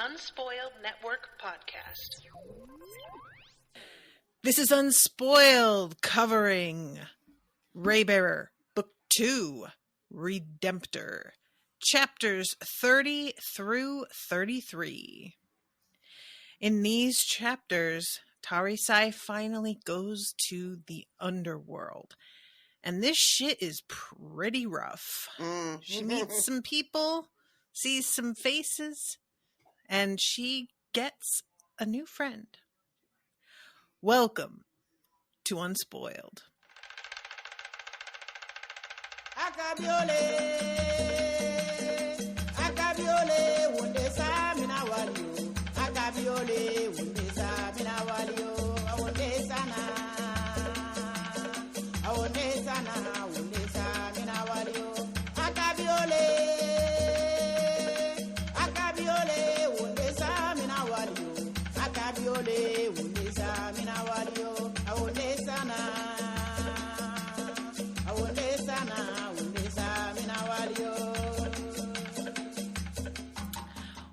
Unspoiled Network podcast. This is Unspoiled, covering Raybearer, Book 2, Redemptor, chapters 30 through 33. In these chapters, Tarisai finally goes to the Underworld. And this shit is pretty rough. She meets some people, sees some faces, and she gets a new friend. Welcome to Unspoiled.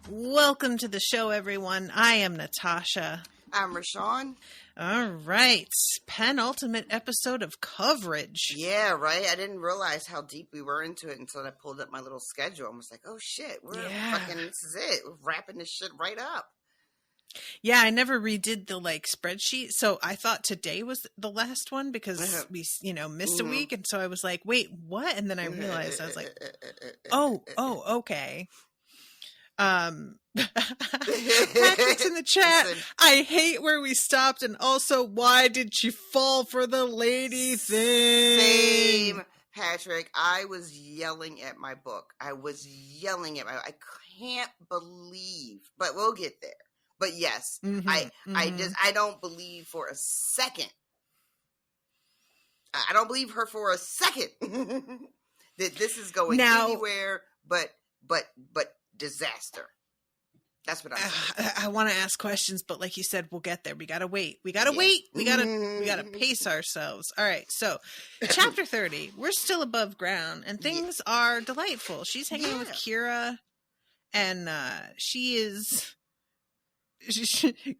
Welcome to the show, everyone. I am Natasha. I'm RoShawn. All right. Penultimate episode of coverage. Yeah, right? I didn't realize how deep we were into it until I pulled up my little schedule and was like, oh shit, this is it. We're wrapping this shit right up. Yeah, I never redid the spreadsheet, so I thought today was the last one because we, missed a week, and so I was like, wait, what? And then I realized, I was like, oh, okay. Patrick's in the chat. Listen. I hate where we stopped, and also, why did she fall for the lady thing? Same, Patrick. I was yelling at my book. I can't believe, but we'll get there. But yes, I don't believe for a second. I don't believe her for a second that this is going anywhere but disaster. That's what I'm saying. I want to ask questions, but like you said, we'll get there. We gotta wait. We gotta pace ourselves. All right. So, chapter 30. We're still above ground, and things are delightful. She's hanging with Kira, and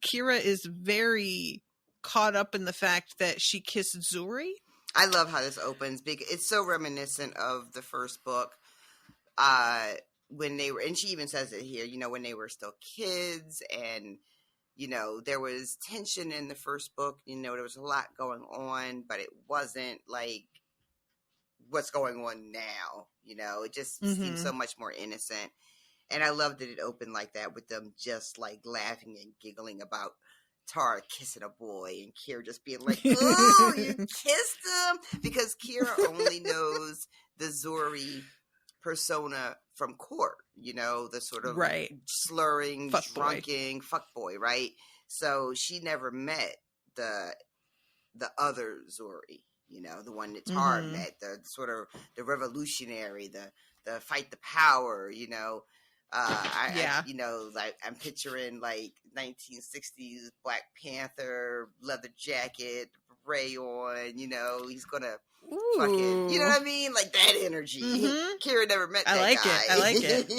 Kira is very caught up in the fact that she kissed Zuri. I love how this opens because it's so reminiscent of the first book. When they were, and she even says it here, when they were still kids, and there was tension in the first book. There was a lot going on, but it wasn't like what's going on now. It just seemed so much more innocent. And I love that it opened like that with them just laughing and giggling about Tara kissing a boy and Kira just being like, oh, you kissed him? Because Kira only knows the Zuri persona from court, the sort of slurring, drunken fuckboy, right? So she never met the other Zuri, the one that Tara met, the sort of the revolutionary, the fight the power, I'm picturing 1960s Black Panther, leather jacket, beret on, he's gonna fucking, you know what I mean? Like that energy. Kira never met that guy. I like it.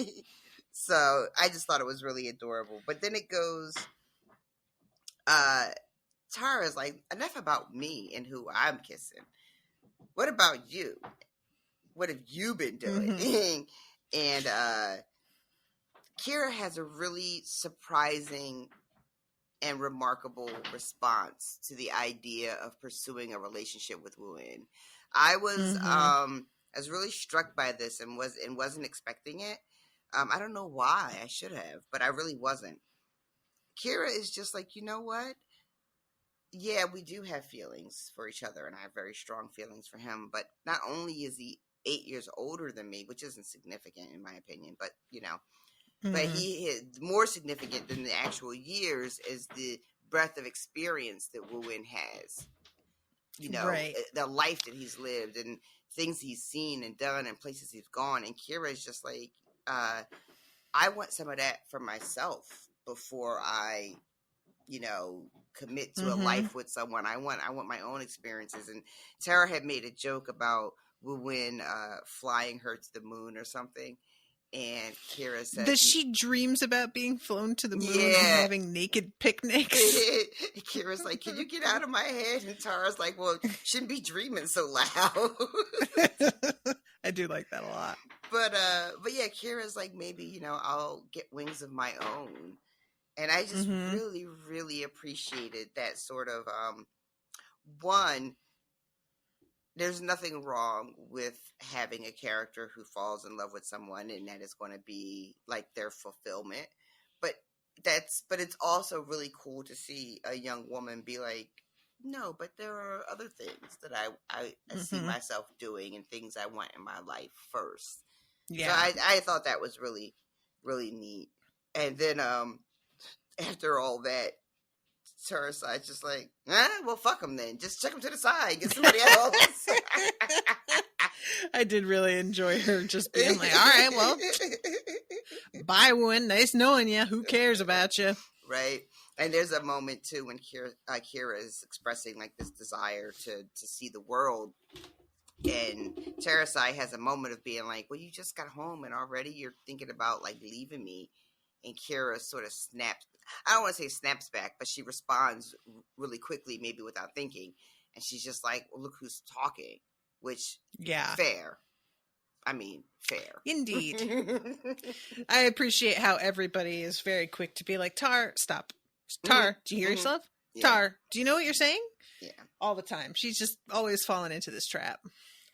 So I just thought it was really adorable. But then it goes, Tara's like, enough about me and who I'm kissing. What about you? What have you been doing? And Kira has a really surprising and remarkable response to the idea of pursuing a relationship with Wu-In. I was really struck by this and wasn't expecting it. I don't know why. I should have, but I really wasn't. Kira is just like, you know what? Yeah, we do have feelings for each other, and I have very strong feelings for him. But not only is he 8 years older than me, which isn't significant in my opinion, but but he is more significant than the actual years is the breadth of experience that Wu-In has. The life that he's lived and things he's seen and done and places he's gone. And Kira is just like, I want some of that for myself before I, commit to a life with someone. I want my own experiences. And Tara had made a joke about Wu-In flying her to the moon or something. And Kira says that she dreams about being flown to the moon and Yeah. having naked picnics. Kira's like, can you get out of my head? And Tara's like, well, shouldn't be dreaming so loud. I do like that a lot. But yeah, Kira's like, maybe, I'll get wings of my own. And I just really, really appreciated that sort of, one, there's nothing wrong with having a character who falls in love with someone and that is going to be like their fulfillment. But it's also really cool to see a young woman be like, no, but there are other things that I see myself doing and things I want in my life first. Yeah. So I thought that was really, really neat. And then after all that, Tarisai's just like, well, fuck them then. Just check them to the side. Get somebody else. I did really enjoy her just being like, all right, well, bye, one. Nice knowing you. Who cares about you? Right. And there's a moment, too, when Kira is expressing, like, this desire to see the world. And Tarisai has a moment of being like, well, you just got home and already you're thinking about, like, leaving me. And Kira sort of snaps. I don't want to say snaps back, but she responds really quickly, maybe without thinking. And she's just like, well, look who's talking. Which, fair. I mean, fair. Indeed. I appreciate how everybody is very quick to be like, Tar, stop. Tar, do you hear yourself? Yeah. Tar, do you know what you're saying? Yeah. All the time. She's just always falling into this trap.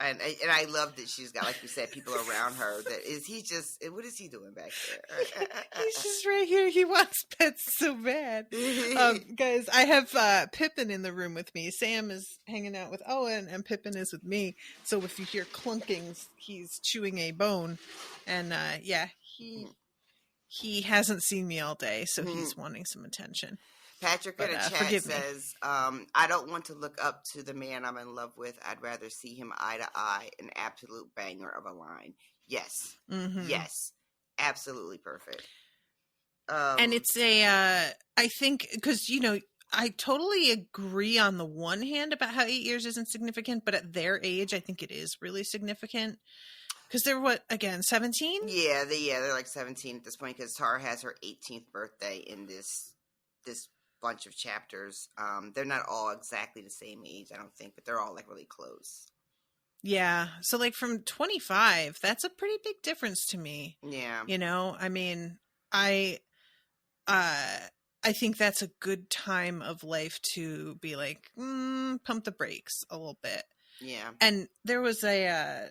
And I love that she's got, like you said, people around her. What is he doing back there? He's just right here. He wants pets so bad. Guys, I have Pippin in the room with me. Sam is hanging out with Owen and Pippin is with me. So if you hear clunkings, he's chewing a bone. And he hasn't seen me all day, so he's wanting some attention. Patrick in the chat says, I don't want to look up to the man I'm in love with. I'd rather see him eye to eye. An absolute banger of a line. Yes. Yes. Absolutely perfect. And it's I think, because, I totally agree on the one hand about how 8 years isn't significant, but at their age, I think it is really significant. Because they're 17? Yeah, they're like 17 at this point, because Tara has her 18th birthday in this bunch of chapters. They're not all exactly the same age, I don't think, but they're all like really close. Yeah. So like from 25, that's a pretty big difference to me. Yeah. I mean, I think that's a good time of life to be like, pump the brakes a little bit. Yeah. And there was a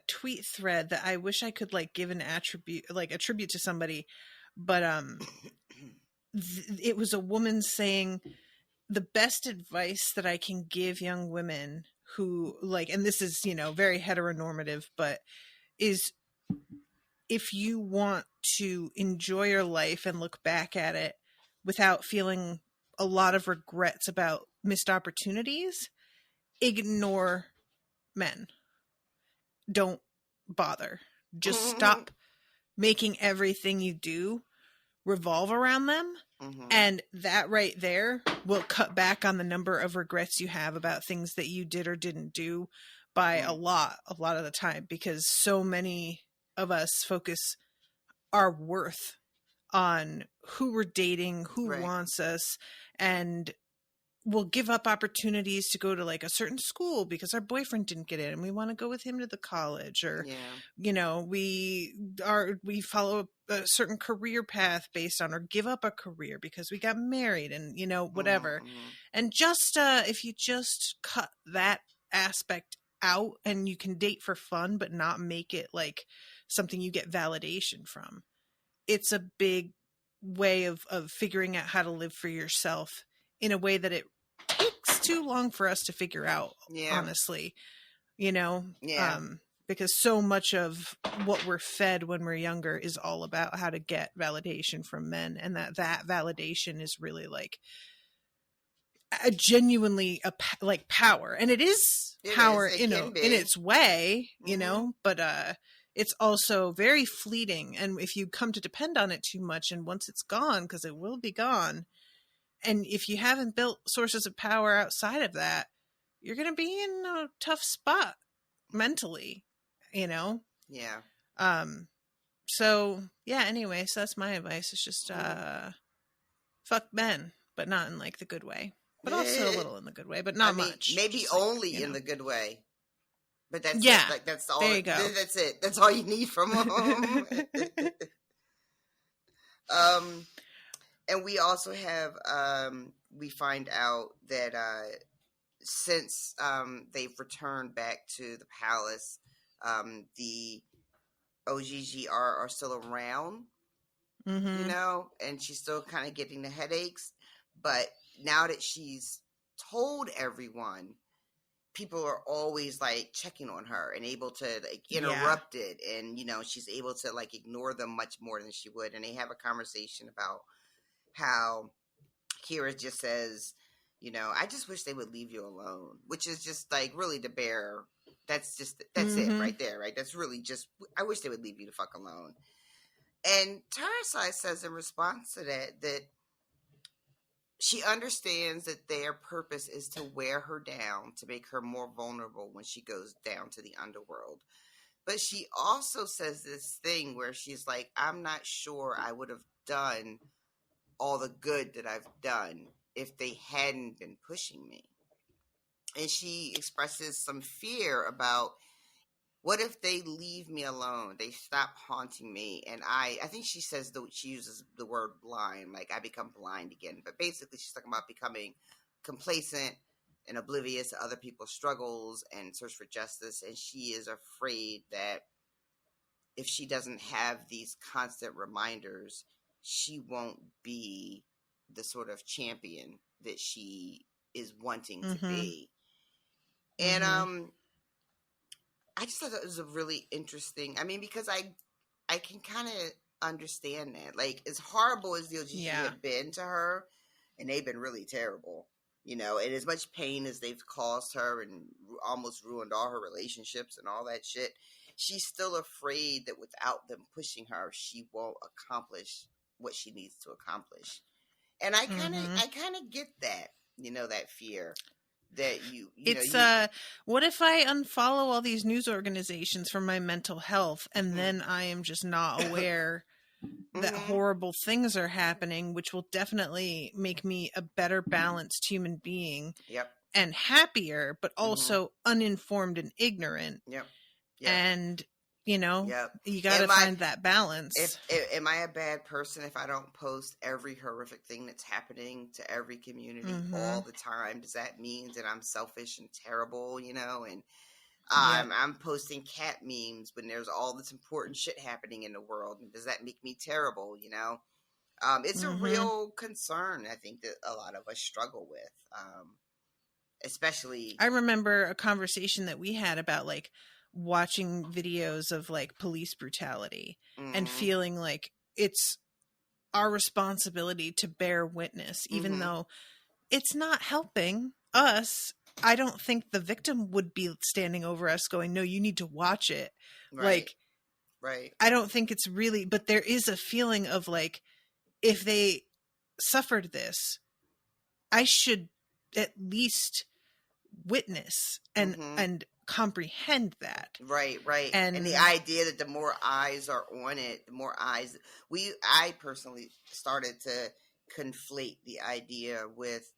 tweet thread that I wish I could like give an attribute to somebody, but it was a woman saying the best advice that I can give young women who and this is, very heteronormative, but is if you want to enjoy your life and look back at it without feeling a lot of regrets about missed opportunities, ignore men. Don't bother. Just stop making everything you do revolve around them. And that right there will cut back on the number of regrets you have about things that you did or didn't do by a lot of the time, because so many of us focus our worth on who we're dating, who wants us, and we'll give up opportunities to go to like a certain school because our boyfriend didn't get in and we want to go with him to the college, or we follow a certain career path based on, or give up a career because we got married and whatever. And just if you just cut that aspect out and you can date for fun but not make it like something you get validation from, it's a big way of figuring out how to live for yourself in a way that it takes too long for us to figure out, honestly, because so much of what we're fed when we're younger is all about how to get validation from men, and that validation is really like a genuinely like power, and it is power in its way, but it's also very fleeting, and if you come to depend on it too much, and once it's gone, because it will be gone, and if you haven't built sources of power outside of that, you're going to be in a tough spot mentally, Yeah. So yeah, anyway, so that's my advice. It's just fuck men, but not in like the good way. But also a little in the good way, but not much. Maybe Just, like, only in the good way. But that's yeah. it. Like that's all. There you go. That's it. That's all you need from them. And we also have we find out that since they've returned back to the palace, the OGG are still around, Mm-hmm. you know, and she's still kind of getting the headaches. But now that she's told everyone, people are always like checking on her and able to like interrupt it, and you know, she's able to like ignore them much more than she would. And they have a conversation about how Kira just says, you know, I just wish they would leave you alone, which is just like really the bare. That's it right there, right? That's really just, I wish they would leave you the fuck alone. And Tarisai says in response to that she understands that their purpose is to wear her down, to make her more vulnerable when she goes down to the underworld. But she also says this thing where she's like, I'm not sure I would have done all the good that I've done if they hadn't been pushing me. And she expresses some fear about, what if they leave me alone? They stop haunting me. And I think she says, she uses the word blind, like I become blind again. But basically she's talking about becoming complacent and oblivious to other people's struggles and search for justice. And she is afraid that if she doesn't have these constant reminders, she won't be the sort of champion that she is wanting to be. And I just thought that was a really interesting, I mean, because I can kind of understand that. Like, as horrible as the OGG have been to her, and they've been really terrible, you know, and as much pain as they've caused her and almost ruined all her relationships and all that shit, she's still afraid that without them pushing her, she won't accomplish what she needs to accomplish. And I kind of get that, you know, that fear. That what if I unfollow all these news organizations for my mental health, and then I am just not aware that horrible things are happening, which will definitely make me a better balanced human being and happier, but also uninformed and ignorant. And you know, you got to find that balance. Am I a bad person if I don't post every horrific thing that's happening to every community all the time? Does that mean that I'm selfish and terrible, you know? And I'm posting cat memes when there's all this important shit happening in the world. And does that make me terrible, you know? It's a real concern, I think, that a lot of us struggle with. Especially... I remember a conversation that we had about, like, watching videos of like police brutality and feeling like it's our responsibility to bear witness, even though it's not helping us. I don't think the victim would be standing over us going, no, you need to watch it. I don't think it's really, but there is a feeling of like, if they suffered this, I should at least witness and comprehend that. Right. And the idea that the more eyes are on it, the more eyes I personally started to conflate the idea with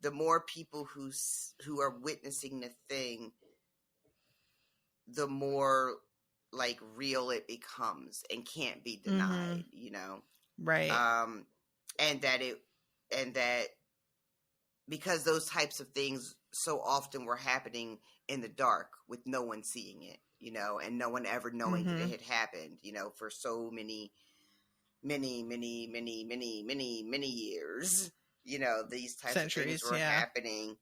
the more people who are witnessing the thing, the more like real it becomes and can't be denied, you know? Right. And that because those types of things so often were happening in the dark with no one seeing it, you know, and no one ever knowing that it had happened, you know, for so many years, you know, these types of things were happening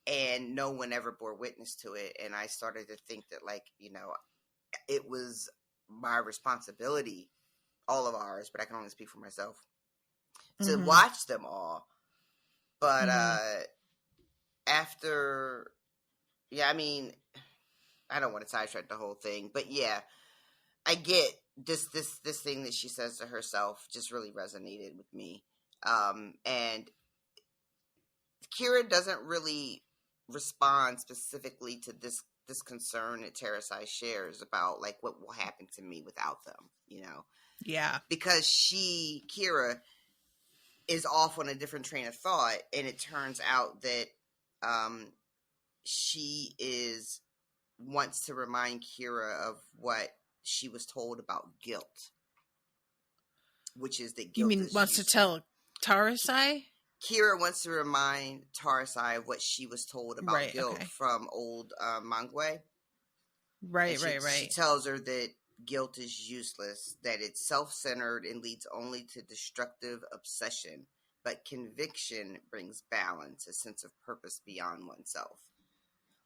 and no one ever bore witness to it. And I started to think that, like, you know, it was my responsibility, all of ours, but I can only speak for myself, to watch them all. But after, I mean, I don't want to sidetrack the whole thing, but yeah, I get this thing that she says to herself just really resonated with me. And Kira doesn't really respond specifically to this this concern that Tarisai shares about like what will happen to me without them, you know? Yeah. Because Kira is off on a different train of thought, and it turns out that she wants to remind Kira of what she was told about guilt, which is that guilt You mean is wants to tell Tarisai? Kira wants to remind Tarisai of what she was told about guilt from old Mangwe. Right. She tells her that guilt is useless, that it's self-centered and leads only to destructive obsession, but conviction brings balance, a sense of purpose beyond oneself.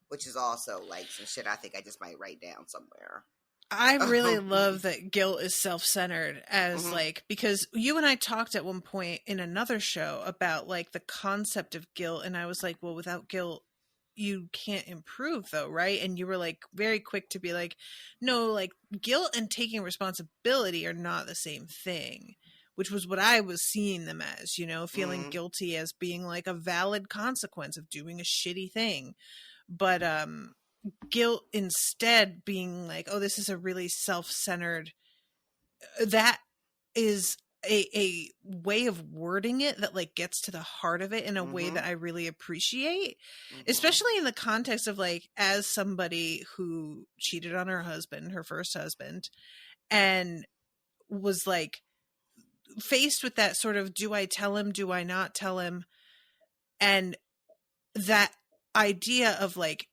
Which is also like some shit I think I just might write down somewhere. I really love that guilt is self-centered as like, because you and I talked at one point in another show about like the concept of guilt. And I was like, well, without guilt, you can't improve though. Right. And you were like very quick to be like, no, like guilt and taking responsibility are not the same thing, which was what I was seeing them as, you know, feeling guilty as being like a valid consequence of doing a shitty thing. But, guilt instead being like, oh, this is a really self-centered, that is a way of wording it that like gets to the heart of it in a way that I really appreciate, especially in the context of like, as somebody who cheated on her husband, her first husband, and was like faced with that sort of, do I tell him, do I not tell him? And that idea of like,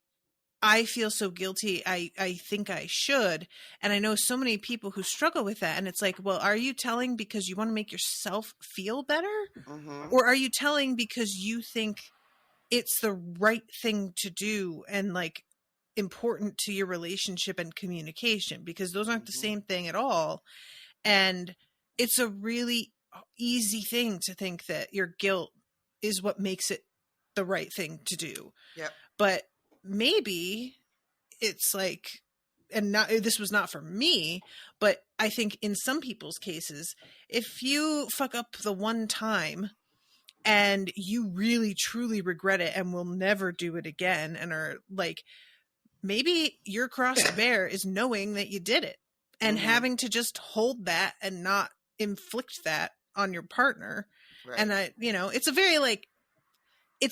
I feel so guilty. I think I should. And I know so many people who struggle with that. And it's like, well, are you telling because you want to make yourself feel better? Or are you telling because you think it's the right thing to do and like important to your relationship and communication? Because those aren't the same thing at all. And it's a really easy thing to think that your guilt is what makes it the right thing to do. Yep. But maybe it's like, and not, this was not for me, but I think in some people's cases, if you fuck up the one time and you really truly regret it and will never do it again, and are like, maybe your cross to bear is knowing that you did it and having to just hold that and not inflict that on your partner. Right. And it's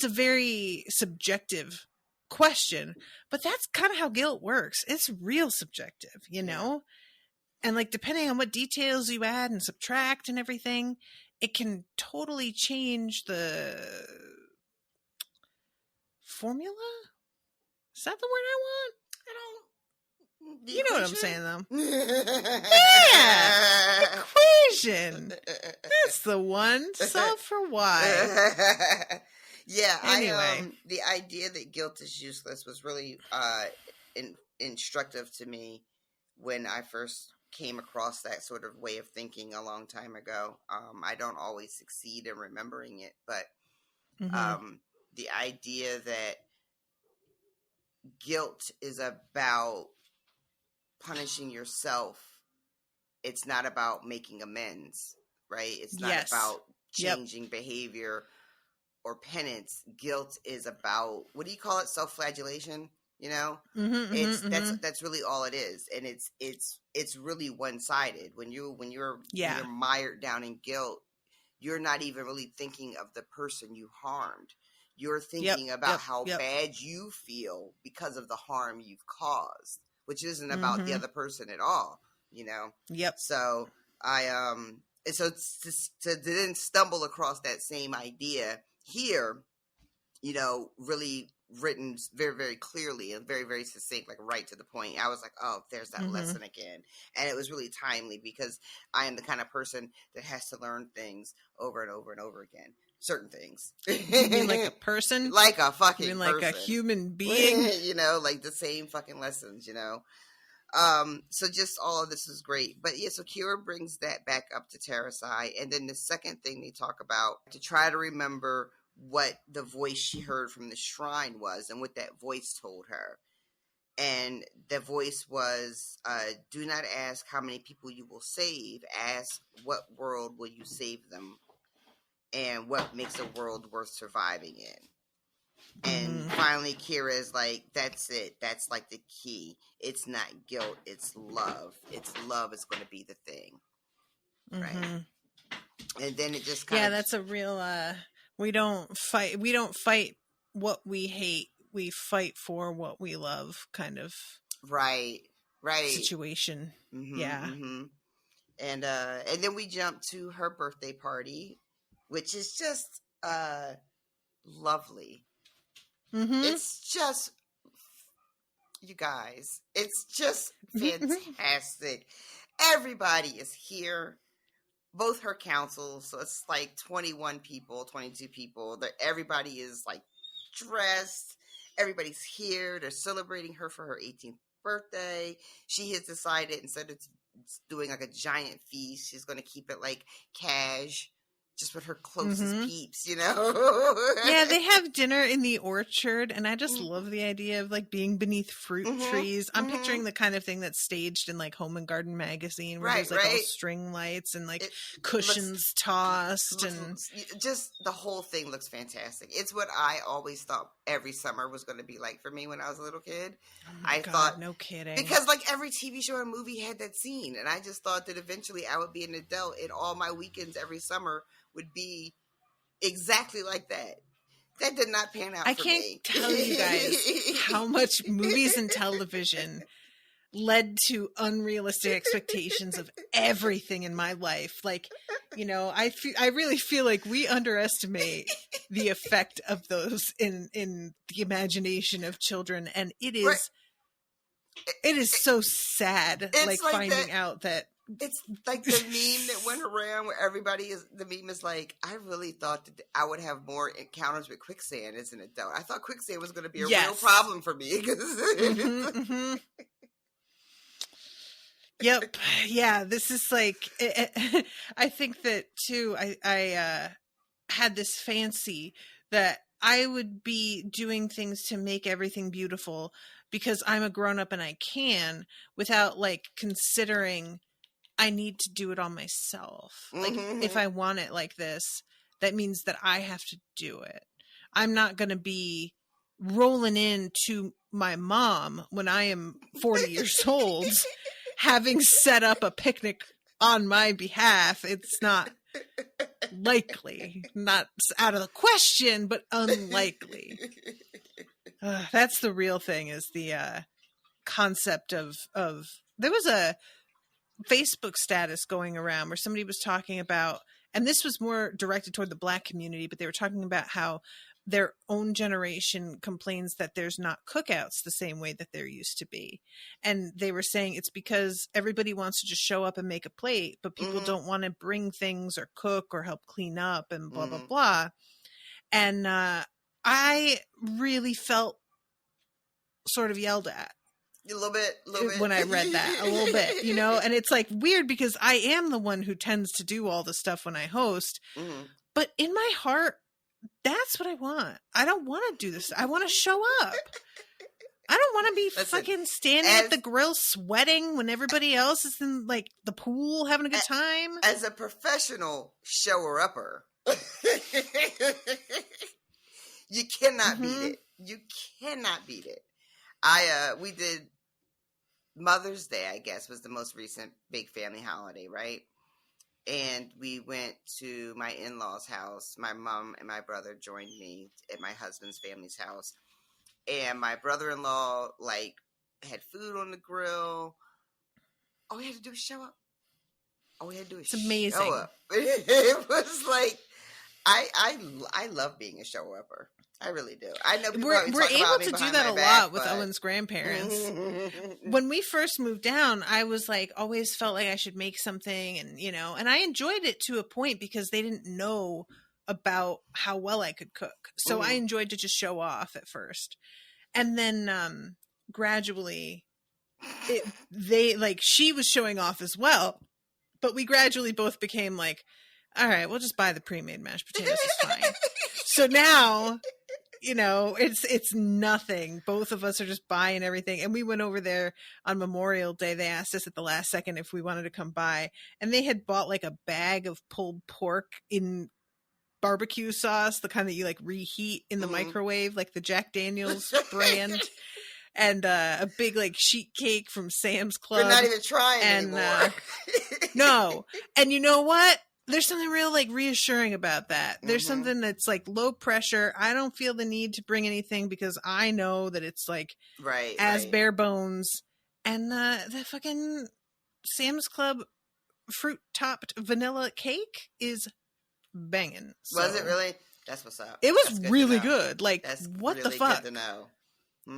a very subjective question, but that's kind of how guilt works. It's real subjective, you know? And like, depending on what details you add and subtract and everything, it can totally change the formula. Is that the word I want? You know what I'm saying, though. Yeah, equation. That's the one. Solve for y. Yeah, anyway. The idea that guilt is useless was really instructive to me when I first came across that sort of way of thinking a long time ago. I don't always succeed in remembering it, but the idea that guilt is about punishing yourself. It's not about making amends, right? It's not about changing behavior or penance. Guilt is about, what do you call it? Self-flagellation, you know? That's really all it is. And it's really one-sided. When you're mired down in guilt, you're not even really thinking of the person you harmed. You're thinking about how bad you feel because of the harm you've caused, which isn't about the other person at all, you know? Yep. So so to then stumble across that same idea here, you know, really written very, very clearly and very, very succinct, like right to the point. I was like, oh, there's that lesson again. And it was really timely because I am the kind of person that has to learn things over and over and over again. Certain things. You mean like a person? Like a fucking person. You mean like person. a human being? You know, like the same fucking lessons, you know? So just all of this is great. But yeah, so Kira brings that back up to Tarisai. And then the second thing they talk about, to try to remember what the voice she heard from the shrine was and what that voice told her. And the voice was, do not ask how many people you will save. Ask what world will you save them, and what makes a world worth surviving in. And finally, Kira is like, that's it. That's like the key. It's not guilt. It's love. It's love is going to be the thing. Right. And then it just kind of. Yeah, that's a real, we don't fight what we hate. We fight for what we love kind of. Right. Situation. Yeah. And then we jump to her birthday party, which is just, lovely. It's just, you guys, it's just fantastic. Everybody is here. Both her councils, so it's like 21 people, 22 people. Everybody is like dressed. Everybody's here. They're celebrating her for her 18th birthday. She has decided instead of doing like a giant feast, she's going to keep it like cash. Just with her closest peeps, you know? Yeah, they have dinner in the orchard, and I just love the idea of, like, being beneath fruit trees. I'm picturing the kind of thing that's staged in, like, Home and Garden magazine, where there's, like, all string lights and, like, cushions tossed. And just the whole thing looks fantastic. It's what I always thought every summer was going to be like for me when I was a little kid. Oh my God, thought, no kidding. Because, like, every TV show and movie had that scene, and I just thought that eventually I would be an adult, and all my weekends every summer would be exactly like that. That did not pan out for me. I can't tell you guys how much movies and television led to unrealistic expectations of everything in my life. Like, you know, I really feel like we underestimate the effect of those in the imagination of children, and it is it is so sad, like finding out that. It's like the meme that went around where the meme is like, I really thought that I would have more encounters with quicksand as an adult. I thought quicksand was going to be a real problem for me. Yep. Yeah. This is like, I think that too, I had this fancy that I would be doing things to make everything beautiful because I'm a grown up and I can, without like considering I need to do it on myself. Like, if I want it like this, that means that I have to do it. I'm not going to be rolling into my mom when I am 40 years old, having set up a picnic on my behalf. It's not likely. Not out of the question, but unlikely. That's the real thing, is the concept of there was a Facebook status going around where somebody was talking about, and this was more directed toward the Black community, but they were talking about how their own generation complains that there's not cookouts the same way that there used to be. And they were saying it's because everybody wants to just show up and make a plate, but people don't want to bring things or cook or help clean up and blah, blah, blah. And I really felt sort of yelled at. A little bit. When I read that, a little bit, you know, and it's like weird because I am the one who tends to do all the stuff when I host, but in my heart, that's what I want. I don't want to do this. I want to show up. I don't want to be fucking standing at the grill sweating when everybody else is in like the pool having a good time. As a professional shower-upper, you cannot beat it. You cannot beat it. We did Mother's Day, I guess, was the most recent big family holiday, right? And we went to my in-laws' house. My mom and my brother joined me at my husband's family's house. And my brother-in-law, like, had food on the grill. All we had to do was show up. It's amazing. Show up. It was like, I love being a show-upper. I really do. I know people we're able to do that a lot with Owen's grandparents. When we first moved down, I was like, always felt like I should make something, and you know, and I enjoyed it to a point because they didn't know about how well I could cook. So I enjoyed to just show off at first, and then gradually, she was showing off as well, but we gradually both became like, all right, we'll just buy the pre-made mashed potatoes. It's fine. So now, you know, it's nothing. Both of us are just buying everything. And we went over there on Memorial Day. They asked us at the last second if we wanted to come by. And they had bought like a bag of pulled pork in barbecue sauce, the kind that you like reheat in the microwave, like the Jack Daniels brand. And a big like sheet cake from Sam's Club. We're not even trying anymore. No. And you know what? There's something real like reassuring about that. There's something that's like low pressure. I don't feel the need to bring anything because I know that it's like bare bones. And the fucking Sam's Club fruit topped vanilla cake is banging. So. Was it really? That's what's up. It was really good. Like, that's what really the fuck? Good to know.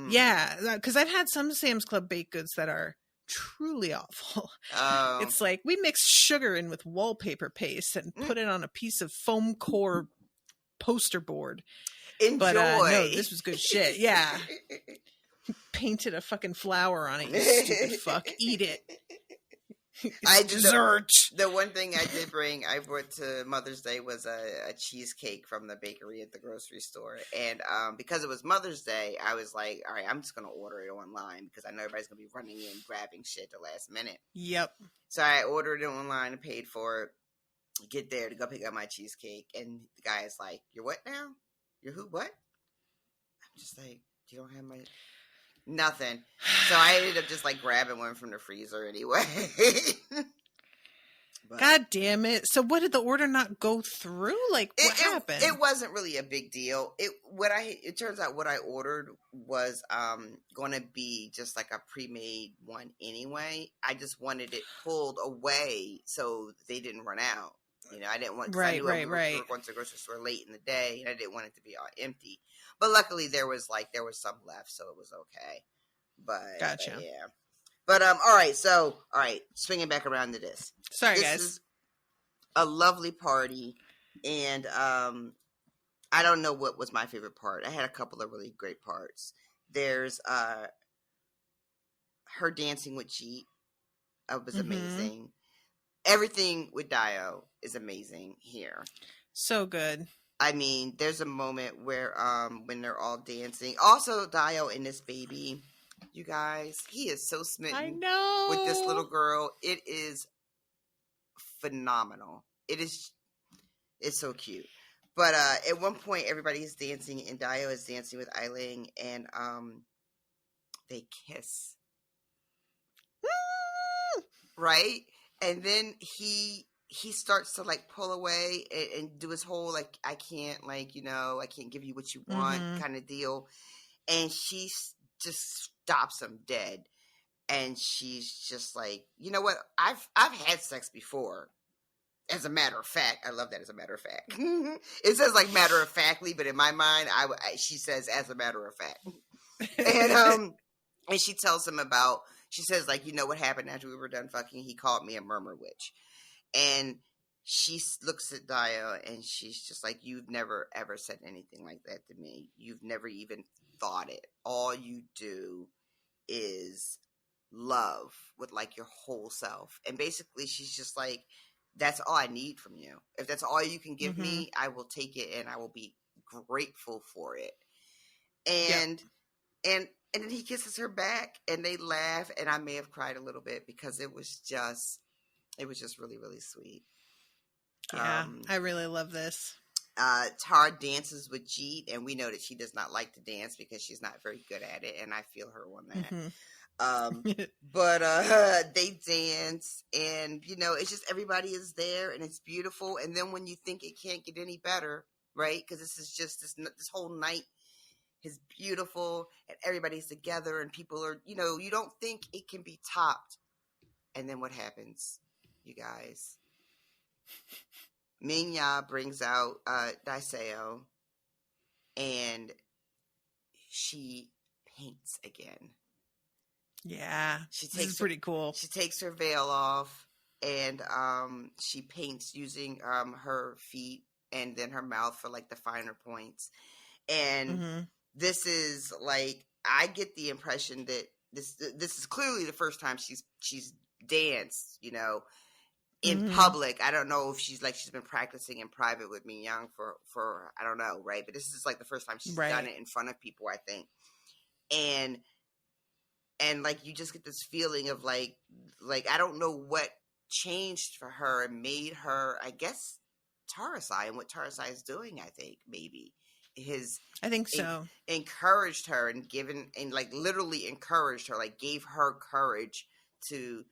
Yeah, because I've had some Sam's Club baked goods that are truly awful. Oh. It's like we mix sugar in with wallpaper paste and put it on a piece of foam core poster board. Enjoy. But no, this was good shit. Yeah. Painted a fucking flower on it, you stupid fuck. Eat it. It's dessert. The one thing I did bring, I brought to Mother's Day was a cheesecake from the bakery at the grocery store. And because it was Mother's Day, I was like, all right, I'm just going to order it online because I know everybody's going to be running in grabbing shit at the last minute. Yep. So I ordered it online and paid for it. Get there to go pick up my cheesecake. And the guy is like, you're what now? You're who? What? I'm just like, you don't have my... Nothing. So I ended up just like grabbing one from the freezer anyway. God damn it. So what, did the order not go through? Like what happened? It wasn't really a big deal. It turns out what I ordered was going to be just like a pre-made one anyway. I just wanted it pulled away so they didn't run out. You know, I didn't want right. We were going to the grocery store late in the day and I didn't want it to be all empty. But luckily there was some left, so it was okay. But gotcha. But yeah. But all right, swinging back around to this. Sorry, this guys. Is a lovely party, and I don't know what was my favorite part. I had a couple of really great parts. There's her dancing with Jeet. Was amazing. Everything with Dio is amazing here. So good. I mean, there's a moment where when they're all dancing. Also, Dio and this baby, you guys, he is so smitten. I know. With this little girl. It is phenomenal. It's so cute. But at one point, everybody is dancing, and Dio is dancing with Eileen, and they kiss. Right? And then he starts to like pull away and do his whole like I can't give you what you want kind of deal, and she just stops him dead, and she's just like, you know what, I've had sex before. As a matter of fact, I love that. As a matter of fact, it says like matter of factly, but in my mind, she says as a matter of fact, and she tells him about. She says like, you know what happened after we were done fucking? He called me a murmur witch. And she looks at Dio and she's just like, you've never ever said anything like that to me. You've never even thought it. All you do is love with like your whole self. And basically she's just like, that's all I need from you. If that's all you can give me, I will take it and I will be grateful for it. And then he kisses her back and they laugh, and I may have cried a little bit because it was just really, really sweet. Yeah, I really love this. Tara dances with Jeet, and we know that she does not like to dance because she's not very good at it, and I feel her on that. But they dance, and you know, it's just everybody is there, and it's beautiful. And then when you think it can't get any better, right? Because this is just this whole night is beautiful, and everybody's together, and people are, you know, you don't think it can be topped. And then what happens, you guys? Minya brings out Daiseo, and she paints again. Yeah, this is pretty cool. She takes her veil off, and she paints using her feet and then her mouth for like the finer points. And this is like, I get the impression that this is clearly the first time she's danced, you know, in public. I don't know if she's been practicing in private with Min Young for I don't know, right? But this is like the first time she's done it in front of people, I think. And like, you just get this feeling of like I don't know what changed for her and made her, I guess, Tarisai and what Tarisai is doing. I think maybe I think so. Encouraged her and given and like literally encouraged her, like gave her courage to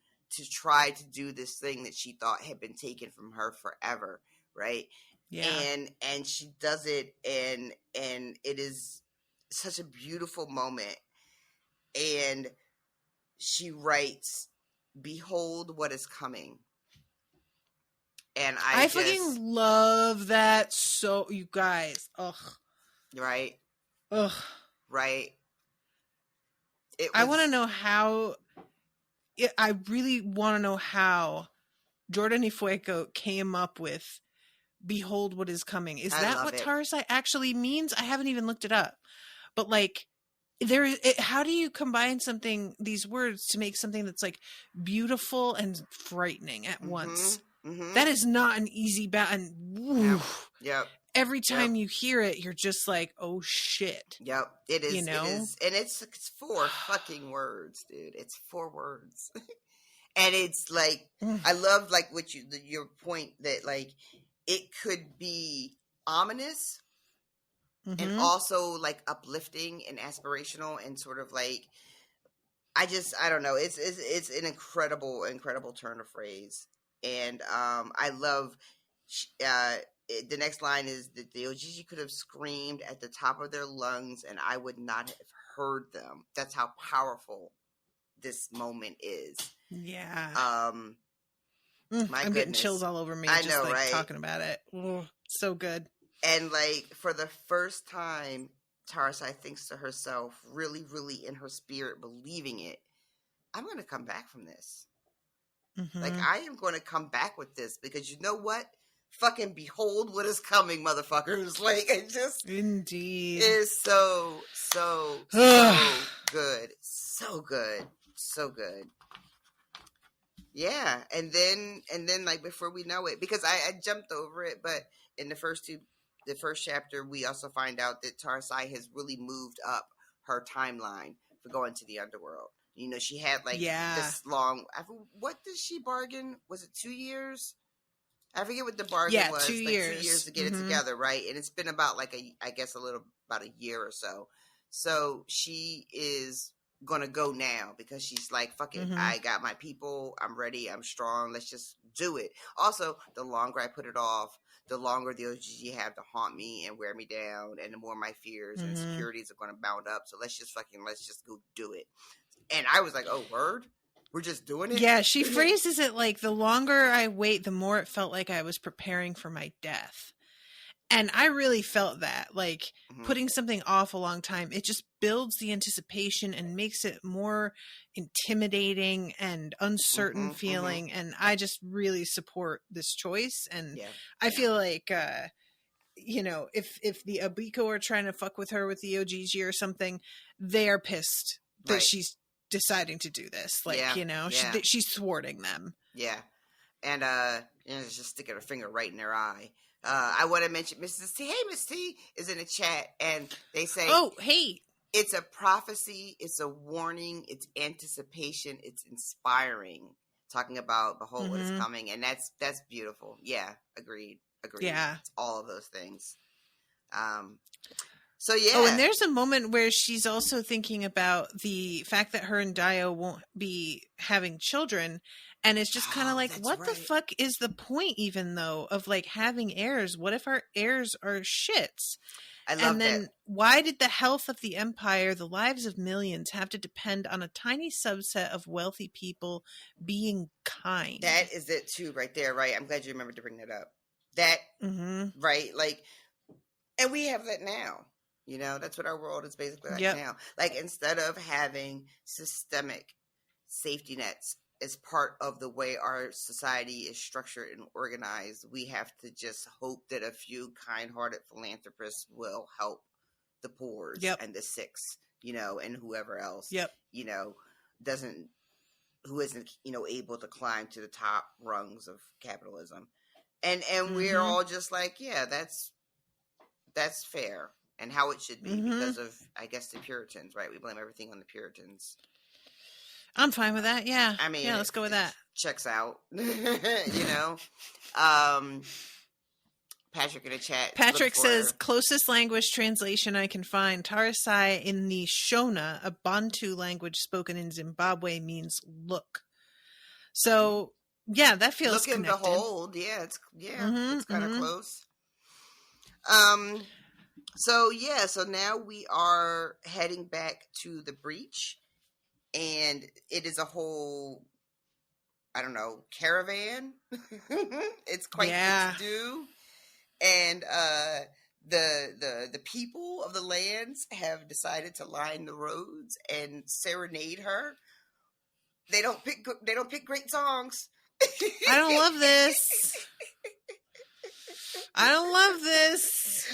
try to do this thing that she thought had been taken from her forever, right? Yeah. And she does it, and it is such a beautiful moment. And she writes, "Behold what is coming." And I fucking love that. So you guys, ugh, right, ugh, right. I want to know how. I really want to know how Jordan Ifueko came up with "Behold what is coming." Is that what Tarisai actually means? I haven't even looked it up, but like, how do you combine these words to make something that's like beautiful and frightening at once? Mm-hmm. That is not an easy Yep. Every time you hear it, you're just like, oh shit. Yep. It is. You know? It is. And it's 4 fucking words, dude. It's 4 words. And it's like, I love like what your point that like it could be ominous and also like uplifting and aspirational and sort of like, I don't know. It's an incredible turn of phrase. And I love the next line is that the Ojiji could have screamed at the top of their lungs and I would not have heard them. That's how powerful this moment is. Yeah. I'm getting chills all over me. I know, like, right? Talking about it. So good. And like for the first time, Tarisai thinks to herself, really, really in her spirit, believing it, I'm going to come back from this. Like, I am going to come back with this because you know what? Fucking behold what is coming, motherfuckers. Like, it just indeed is so good. So good. So good. Yeah. And then like before we know it, because I jumped over it, but in the first chapter, we also find out that Tarisai has really moved up her timeline for going to the Underworld. You know, she had like this long. What did she bargain? Was it 2 years? I forget what the bargain was. 2 years. 2 years to get it together, right? And it's been about like about a year or so. So she is gonna go now because she's like, fuck it. I got my people. I'm ready. I'm strong. Let's just do it. Also, the longer I put it off, the longer the OGG have to haunt me and wear me down, and the more my fears and insecurities are gonna bound up. So let's just go do it. And I was like, oh, word? We're just doing it? Yeah, she phrases it like, the longer I wait, the more it felt like I was preparing for my death. And I really felt that. Like, putting something off a long time, it just builds the anticipation and makes it more intimidating and uncertain feeling. And I just really support this choice. And I feel like, you know, if the Abiko are trying to fuck with her with the OGG or something, they are pissed that she's deciding to do this. Like, you know, she's thwarting them. Yeah. And just sticking her finger right in their eye. I want to mention Mrs. T. Hey, Miss T is in the chat, and they say, oh, hey. It's a prophecy, it's a warning, it's anticipation, it's inspiring. Talking about behold what is coming, and that's beautiful. Yeah, agreed. Yeah. It's all of those things. So yeah. Oh, and there's a moment where she's also thinking about the fact that her and Dio won't be having children, and it's just kind of like, what the fuck is the point, even though, of like having heirs? What if our heirs are shits? I love that. Why did the health of the empire, the lives of millions, have to depend on a tiny subset of wealthy people being kind? That is it too, right there, right? I'm glad you remembered to bring that up. That, right? Like, and we have that now. You know, that's what our world is basically like now. Like, instead of having systemic safety nets as part of the way our society is structured and organized, we have to just hope that a few kind-hearted philanthropists will help the poor and the sick, you know, and whoever else, you know, who isn't, you know, able to climb to the top rungs of capitalism. And we're all just like, yeah, that's fair. And how it should be because of, I guess, the Puritans, right? We blame everything on the Puritans. I'm fine with that. Yeah. I mean, let's go with that. Checks out, you know? Patrick in the chat. Patrick says, closest language translation I can find. Tarisai in the Shona, a Bantu language spoken in Zimbabwe, means look. So, yeah, that feels look and connected. behold. Yeah, it's kind of close. So now we are heading back to the breach, and it is a whole, I don't know, caravan. It's quite good to do. And the people of the lands have decided to line the roads and serenade her. They don't pick great songs. I don't love this. I don't love this.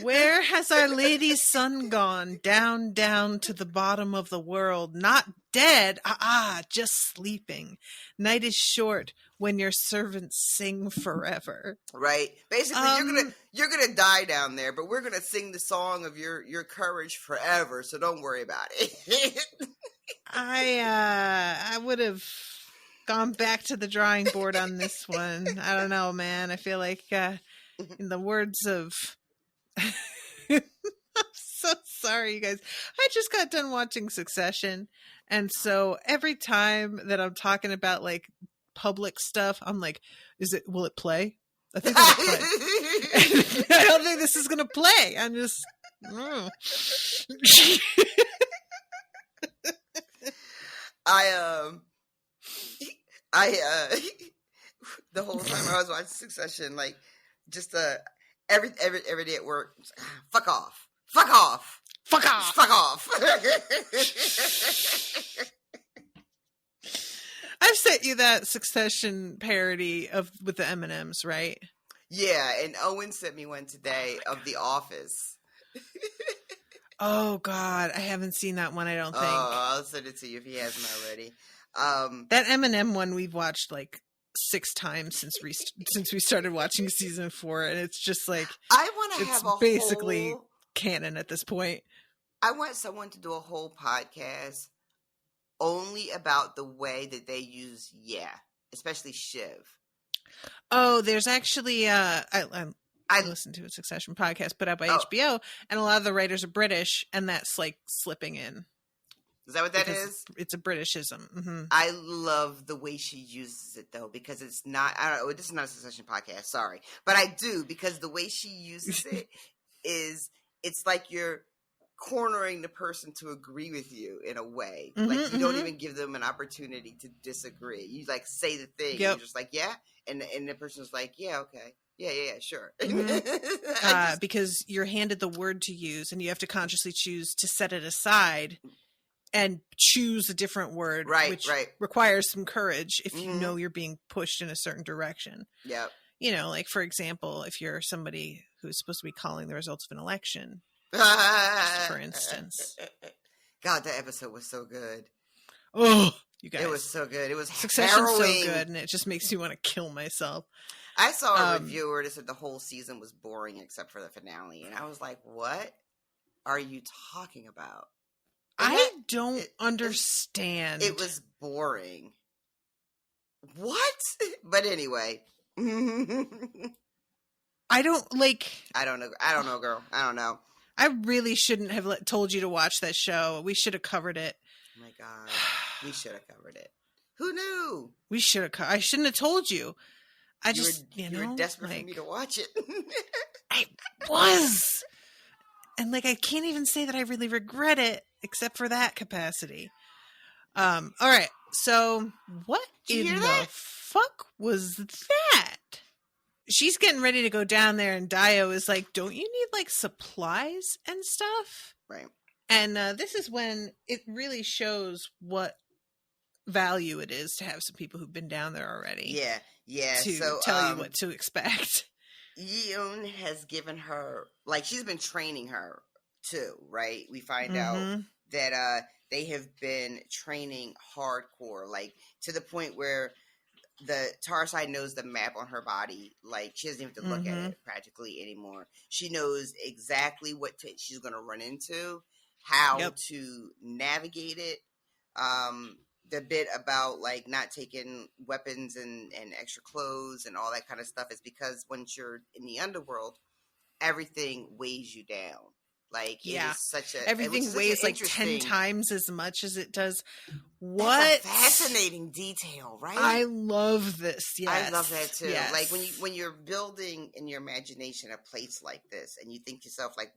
Where has our lady's son gone? Down, down to the bottom of the world. Not dead. Just sleeping. Night is short when your servants sing forever. Right. Basically, you're gonna die down there, but we're gonna sing the song of your courage forever. So don't worry about it. I would have gone back to the drawing board on this one. I don't know, man. I feel like, in the words of, I'm so sorry, you guys. I just got done watching Succession, and so every time that I'm talking about like public stuff, I'm like, will it play? I think it'll play. I don't think this is gonna play. I'm just the whole time I was watching Succession, like just every day at work, fuck off. I've sent you that Succession parody with the M&Ms, right? Yeah, and Owen sent me one today of The Office. Oh God, I haven't seen that one. I don't think. Oh, I'll send it to you if he hasn't already. That M&M one we've watched like 6 times since we started watching season 4, and it's just like I want to have basically canon at this point. I want someone to do a whole podcast only about the way that they use especially Shiv. Oh, there's actually I listened to a Succession podcast put out by HBO, and a lot of the writers are British, and that's like slipping in. Is that what that is? It's a Britishism. Mm-hmm. I love the way she uses it, though, because it's not, I don't know, this is not a Succession podcast, sorry. But I do, because the way she uses it it's like you're cornering the person to agree with you in a way. Mm-hmm, like, you don't even give them an opportunity to disagree. You, like, say the thing, you're just like, yeah? And the person's like, yeah, okay. Yeah, sure. Mm-hmm. Because you're handed the word to use, and you have to consciously choose to set it aside and choose a different word, which requires some courage if you know you're being pushed in a certain direction. Yeah. You know, like, for example, if you're somebody who's supposed to be calling the results of an election, for instance. God, that episode was so good. Oh, you guys. It was so good. It was Succession's harrowing. So good, and it just makes me want to kill myself. I saw a reviewer that said the whole season was boring except for the finale, and I was like, what are you talking about? I don't understand. It was boring. What? But anyway. I don't know. I don't know, girl. I don't know. I really shouldn't have told you to watch that show. We should have covered it. Oh my God. We should have covered it. Who knew? We should have. I shouldn't have told you. You were desperate for me to watch it. I was. And I can't even say that I really regret it, except for that capacity. All right. So what in the fuck was that? She's getting ready to go down there, and Dio is like, don't you need supplies and stuff? Right. And this is when it really shows what value it is to have some people who've been down there already. Yeah. To tell you what to expect. Yeon has given her, she's been training her too, right? We find out that they have been training hardcore, to the point where the Tarisai knows the map on her body. She doesn't even have to look at it practically anymore. She knows exactly what she's going to run into, how to navigate it. the bit about like not taking weapons and extra clothes and all that kind of stuff is because once you're in the underworld, everything weighs you down. Like it is such a everything weighs like 10 times as much as it does. What? That's a fascinating detail, right? I love this. Yes, I love that too. Yes. Like when you're building in your imagination a place like this, and you think to yourself like,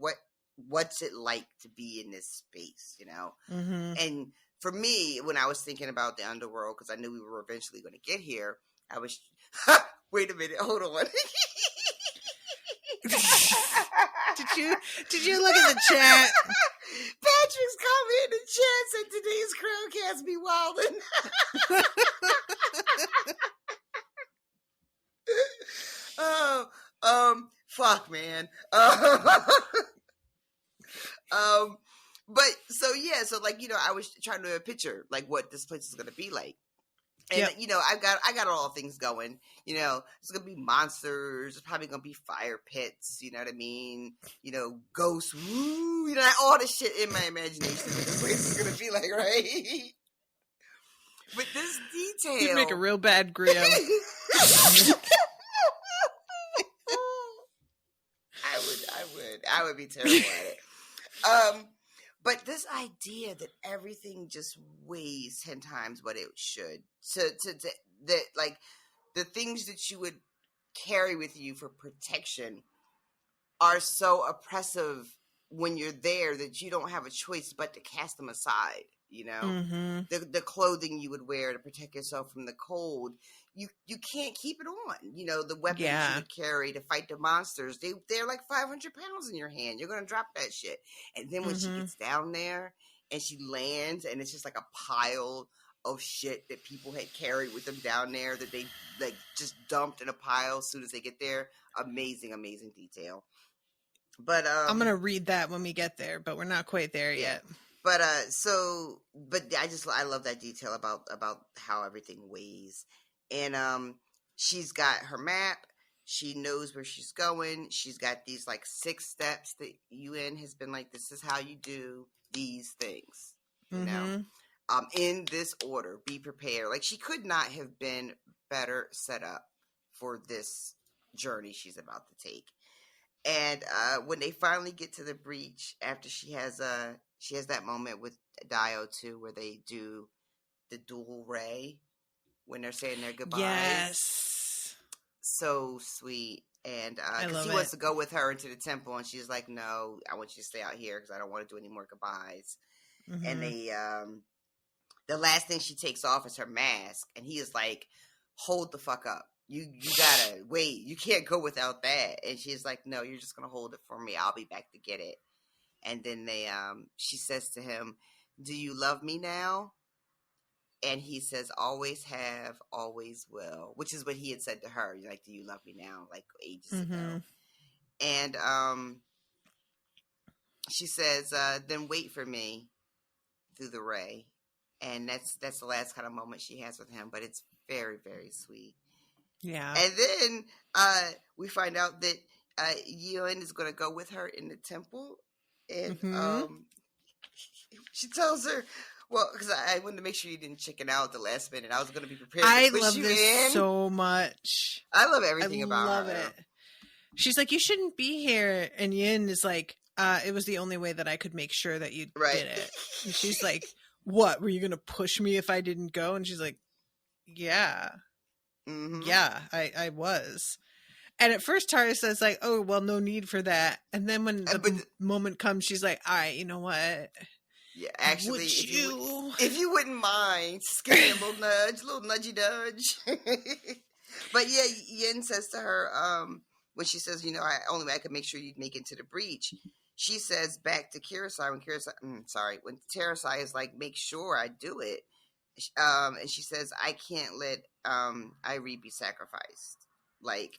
what's it like to be in this space, you know? Mm-hmm. And for me, when I was thinking about the underworld, because I knew we were eventually going to get here, I was, wait a minute, hold on. Did you look at the chat? Patrick's comment in the chat said today's Crowncast be wildin'. Fuck, man. But so yeah, so like, you know, I was trying to picture like what this place is gonna be like. And you know, I got all things going. You know, it's gonna be monsters. It's probably gonna be fire pits. You know what I mean? You know, ghosts. Woo! You know, all this shit in my imagination. What this place is gonna be like, right? But this detail, You'd make a real bad grill. I would be terrible at it. But this idea that everything just weighs 10 times what it should, that like the things that you would carry with you for protection are so oppressive when you're there that you don't have a choice but to cast them aside. You know, mm-hmm. the clothing you would wear to protect yourself from the cold, you can't keep it on. You know, the weapons you would carry to fight the monsters, they're like 500 pounds in your hand. You're gonna drop that shit. And then when she gets down there and she lands, and it's just like a pile of shit that people had carried with them down there that they like just dumped in a pile as soon as they get there. Amazing detail. But I'm gonna read that when we get there, but we're not quite there yet. But I love that detail about how everything weighs. And she's got her map. She knows where she's going. She's got these like 6 steps that UN has been like, this is how you do these things. You know? In this order, be prepared. Like, she could not have been better set up for this journey she's about to take. And when they finally get to the breach, after she has that moment with Dio too, where they do the dual ray when they're saying their goodbyes. Yes, so sweet. And because he wants to go with her into the temple, and she's like, "No, I want you to stay out here because I don't want to do any more goodbyes." And they, the last thing she takes off is her mask, and he is like, "Hold the fuck up. You gotta wait. You can't go without that." And she's like, "No, you're just gonna hold it for me. I'll be back to get it." And then she says to him, "Do you love me now?" And he says, "Always have, always will," which is what he had said to her. Like, "Do you love me now?" Like ages ago. And she says, "Then wait for me through the ray." And that's the last kind of moment she has with him. But it's very, very sweet. Yeah. And then we find out that Yuen is going to go with her in the temple. And she tells her, well, because I wanted to make sure you didn't chicken out at the last minute. I was going to be prepared to push love you this in. So much. I love everything about her. I love it. She's like, "You shouldn't be here." And Yin is like, "It was the only way that I could make sure that you did it." And she's like, "What? Were you going to push me if I didn't go?" And she's like, "Yeah. Yeah, I was." And at first Tarisai's like, "Oh, well, no need for that." And then when the moment comes, she's like, "All right, you know what? Yeah, actually, if you wouldn't mind, just give me a little nudgy nudge." But yeah, Yin says to her, when she says, "You know, only way I could make sure you make it to the breach," she says back to Tarisai when Tarisai is like, "Make sure I do it." And she says, "I can't let Irie be sacrificed. Like,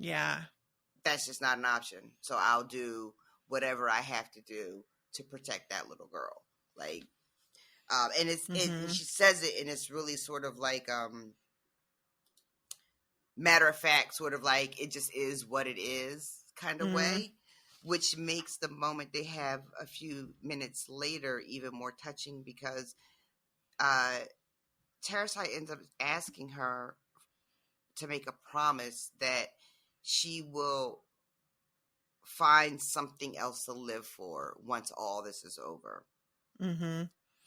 that's just not an option. So I'll do whatever I have to do to protect that little girl." Like, and it's and she says it, and it's really sort of like matter of fact, sort of like it just is what it is kind of way, which makes the moment they have a few minutes later even more touching because Tarisai ends up asking her to make a promise that she will find something else to live for once all this is over. Mm-hmm.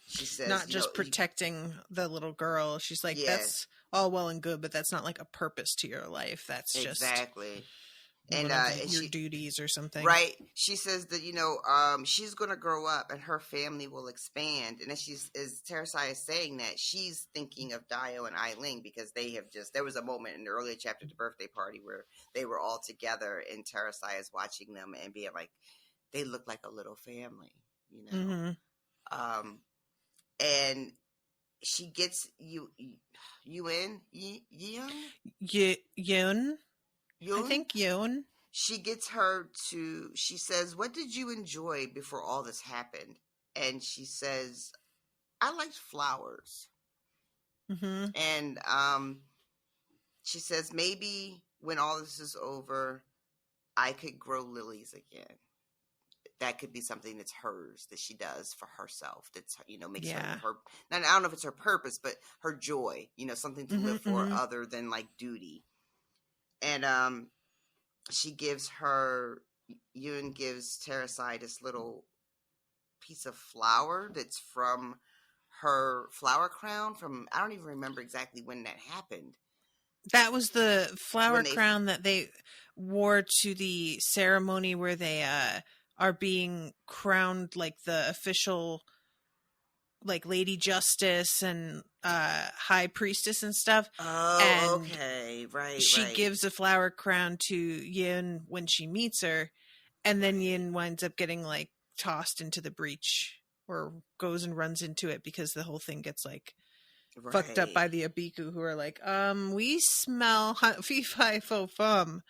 She says, not just protecting the little girl. She's like, that's all well and good, but that's not like a purpose to your life. That's exactly. just one of your duties or something. Right. She says that, she's going to grow up and her family will expand. And as Tarisai is saying that, she's thinking of Dio and Eileen because there was a moment in the earlier chapter of the birthday party where they were all together and Tarisai is watching them and being like, they look like a little family, Mm-hmm. And she gets Yoon. I think Yoon. She gets her to, she says, what did you enjoy before all this happened? And she says, I liked flowers. Mm-hmm. And she says, maybe when all this is over, I could grow lilies again. That could be something that's hers, that she does for herself. That's, makes her, I don't know if it's her purpose, but her joy, something to live for other than like duty. And Yoon gives Tarisai this little piece of flower that's from her flower crown from, I don't even remember exactly when that happened. That was the flower crown that they wore to the ceremony where they are being crowned like the official like Lady Justice and High Priestess and stuff. Oh, and okay. Right. She gives a flower crown to Yin when she meets her, and then Yin winds up getting like tossed into the breach or goes and runs into it because the whole thing gets like fucked up by the Abiku, who are like, we smell fee fi fo fum.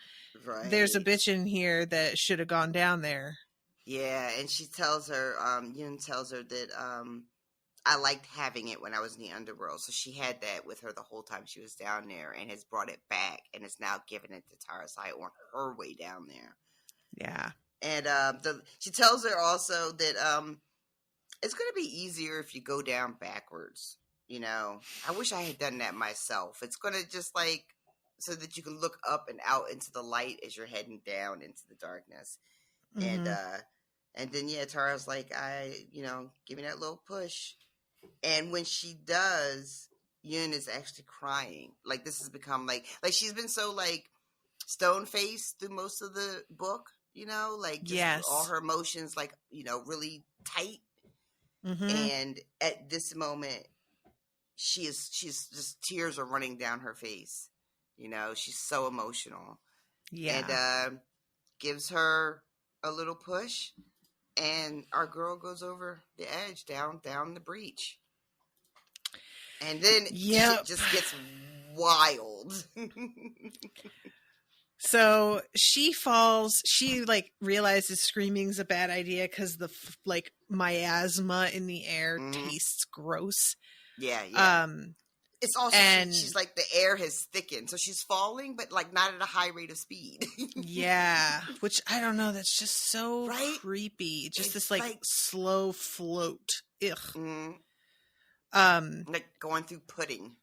Right. There's a bitch in here that should have gone down there. Yeah, and she tells her, Yoon tells her that I liked having it when I was in the Underworld. So she had that with her the whole time she was down there and has brought it back and is now giving it to Tarisai on her way down there. Yeah. And she tells her also that it's going to be easier if you go down backwards. I wish I had done that myself. It's going to just like, so that you can look up and out into the light as you're heading down into the darkness. Mm-hmm. And then, Tara's like, give me that little push. And when she does, Yoon is actually crying. Like, this has become like she's been so like stone-faced through most of the book, like just all her emotions, like, really tight. Mm-hmm. And at this moment, she's just tears are running down her face. She's so emotional. Yeah. And gives her a little push, and our girl goes over the edge down the breach. And then it just gets wild. So she falls. She like realizes screaming's a bad idea because the like miasma in the air tastes gross. Yeah. It's also she's like the air has thickened, so she's falling, but like not at a high rate of speed. Yeah, which I don't know. That's just so creepy. Just it's this like slow float. Ugh. Like going through pudding.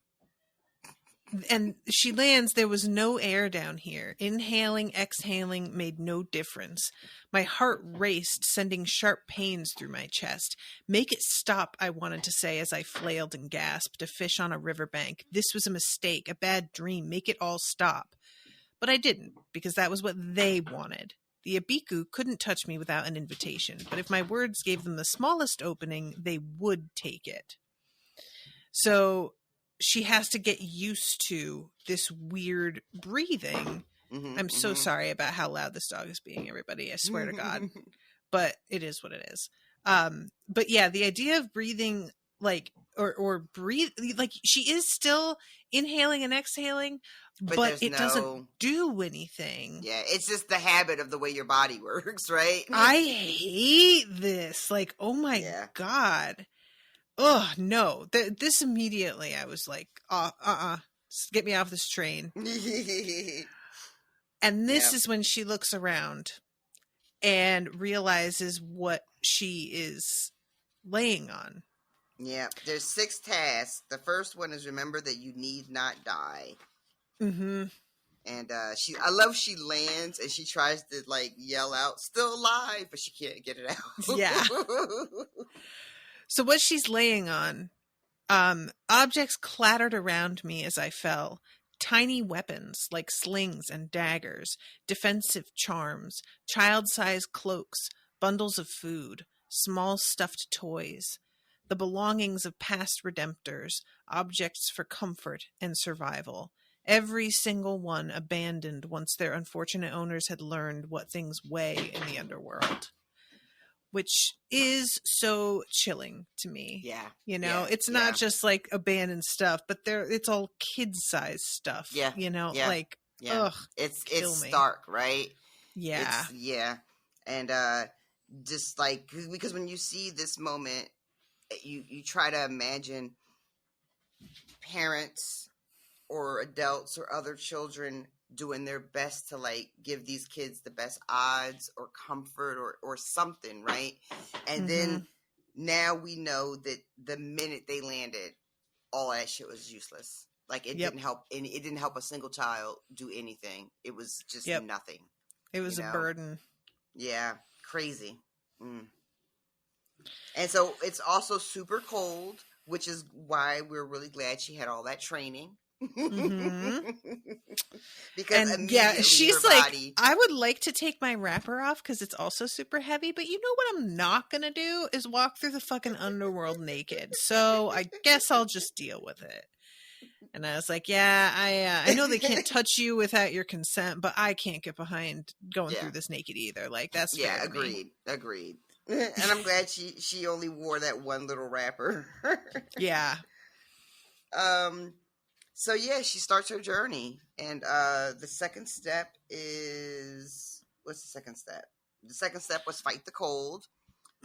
And she lands. There was no air down here. Inhaling, exhaling made no difference. My heart raced, sending sharp pains through my chest. Make it stop, I wanted to say as I flailed and gasped, a fish on a riverbank. This was a mistake, a bad dream. Make it all stop. But I didn't, because that was what they wanted. The Abiku couldn't touch me without an invitation, but if my words gave them the smallest opening, they would take it. So she has to get used to this weird breathing. Mm-hmm, I'm so sorry about how loud this dog is being, everybody. I swear to God. But it is what it is. But yeah, the idea of breathing like or breathe like she is still inhaling and exhaling, but it doesn't do anything. Yeah, it's just the habit of the way your body works, right? I hate this. Like, oh my God. Oh no! This immediately, I was like, get me off this train. And this is when she looks around and realizes what she is laying on. Yeah, there's 6 tasks. The first one is remember that you need not die. Mm-hmm. And I love she lands and she tries to like yell out, "Still alive," but she can't get it out. Yeah. So what she's laying on, objects clattered around me as I fell. Tiny weapons like slings and daggers, defensive charms, child-sized cloaks, bundles of food, small stuffed toys, the belongings of past redemptors, objects for comfort and survival. Every single one abandoned once their unfortunate owners had learned what things weigh in the underworld. Which is so chilling to me. Yeah. It's not just like abandoned stuff, but it's all kid-sized stuff. Yeah. Like, ugh, it's me. stark, right? Yeah. And just like, because when you see this moment, you try to imagine parents or adults or other children doing their best to like give these kids the best odds or comfort or something, right? And then now we know that the minute they landed, all that shit was useless. Like it didn't help, and it didn't help a single child do anything. It was just nothing. It was a burden. Yeah, crazy. And so it's also super cold, which is why we're really glad she had all that training. Because she's like, body... I would like to take my wrapper off because it's also super heavy, but you know what I'm not gonna do is walk through the fucking underworld naked, so I guess I'll just deal with it. And I was like, I know they can't touch you without your consent, but I can't get behind going through this naked either. Like, that's fair to me. Agreed. And I'm glad she only wore that one little wrapper. Yeah. So yeah, she starts her journey, and the second step is, what's the second step? The second step was fight the cold.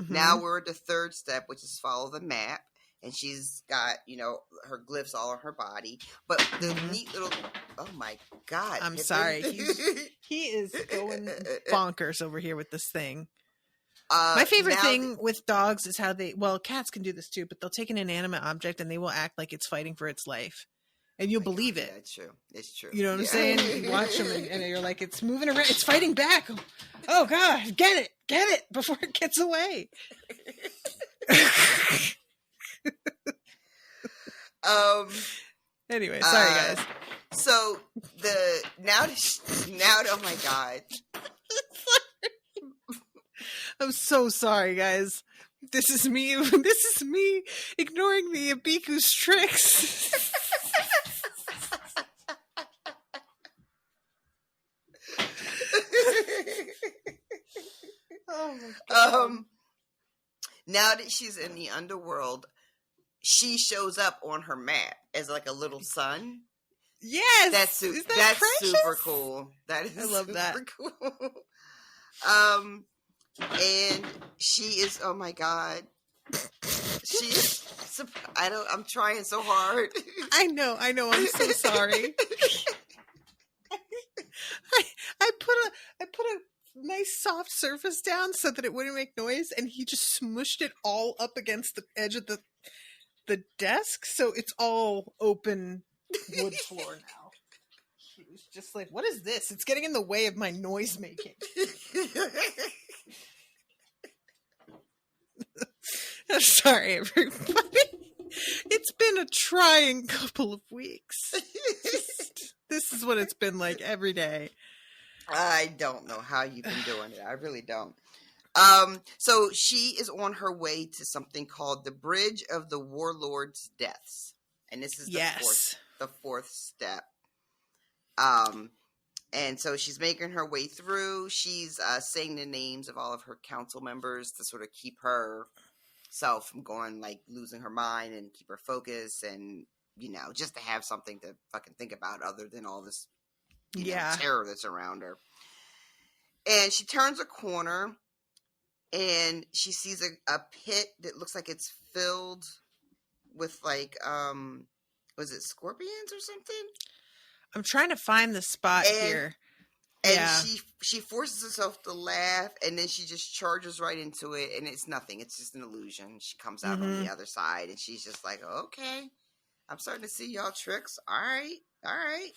Now we're at the third step, which is follow the map, and she's got her glyphs all on her body. But the neat little, oh my god, I'm sorry, he is going bonkers over here with this thing. My favorite thing with dogs is how cats can do this too, but they'll take an inanimate object and they will act like it's fighting for its life. And you'll believe it. Yeah, it's true. You know what I'm saying? You watch them and you're like, it's moving around. It's fighting back. Oh, God. Get it before it gets away. Anyway, sorry, guys. So oh my God. I'm so sorry, guys. This is me ignoring the Abiku's tricks. Oh my God. Now that she's in the underworld, she shows up on her map as like a little sun. Yes, that's super cool. I love that. Cool. And she is, oh my God. I'm trying so hard. I know. I'm so sorry. I put a nice soft surface down so that it wouldn't make noise, and he just smushed it all up against the edge of the desk, so it's all open wood floor now. He was just like, what is this? It's getting in the way of my noise making. I'm sorry, everybody. It's been a trying couple of weeks. This is what it's been like every day. I don't know how you've been doing it. I really don't. So she is on her way to something called the Bridge of the Warlord's Deaths. And this is the fourth step. And so she's making her way through. She's saying the names of all of her council members to sort of keep herself from losing her mind and keep her focus, and just to have something to fucking think about other than all this terror that's around her. And she turns a corner and she sees a pit that looks like it's filled with was it scorpions or something? I'm trying to find the spot here. And Yeah. she forces herself to laugh, and then she just charges right into it, and it's nothing. It's just an illusion. She comes out on the other side, and she's just like, okay, I'm starting to see y'all tricks. All right.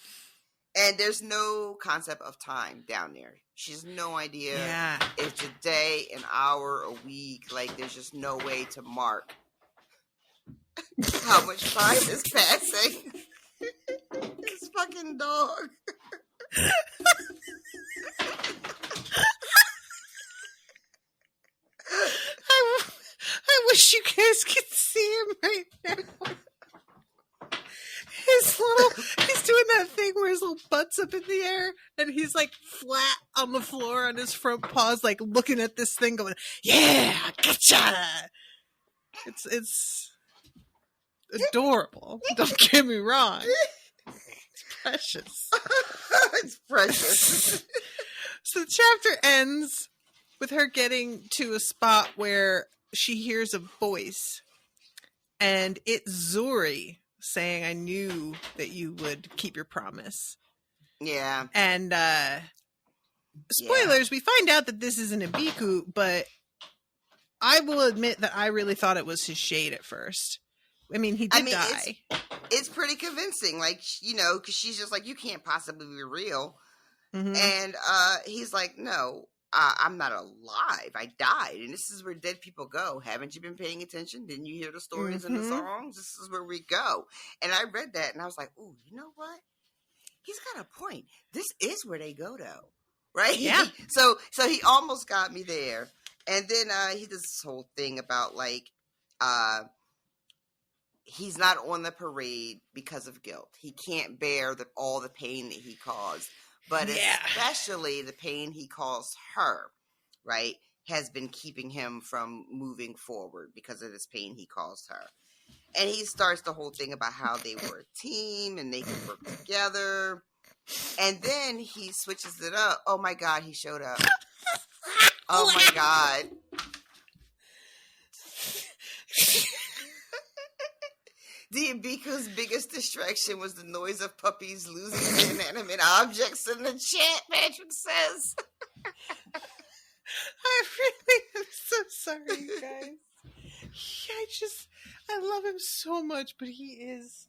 And there's no concept of time down there. She has no idea if it's a day, an hour, a week. Like, there's just no way to mark how much time is passing. This fucking dog. I wish you guys could see him right now. He's doing that thing where his little butt's up in the air and he's like flat on the floor on his front paws, like looking at this thing going, yeah, gotcha. It's adorable. Don't get me wrong. It's precious. It's precious. So the chapter ends with her getting to a spot where she hears a voice, and it's Zuri saying, I knew that you would keep your promise. Yeah. And spoilers, we find out that this isn't Ibiku, but I will admit that I really thought it was his shade at first. I mean, he did die. It's pretty convincing, like, you know, because she's just like, you can't possibly be real. Mm-hmm. And he's like, no, I'm not alive. I died. And this is where dead people go. Haven't you been paying attention? Didn't you hear the stories and the songs? This is where we go. And I read that and I was like, ooh, you know what? He's got a point. This is where they go, though. Right? Yeah. So he almost got me there. And then he does this whole thing about, like, he's not on the parade because of guilt. He can't bear all the pain that he caused. But especially the pain he caused her, right, has been keeping him from moving forward because of this pain he caused her. And he starts the whole thing about how they were a team and they could work together. And then he switches it up. Oh, my God, he showed up. Oh, my God. The Ibiku's biggest distraction was the noise of puppies losing inanimate objects in the chat, Patrick says. I really am so sorry, you guys. I love him so much, but he is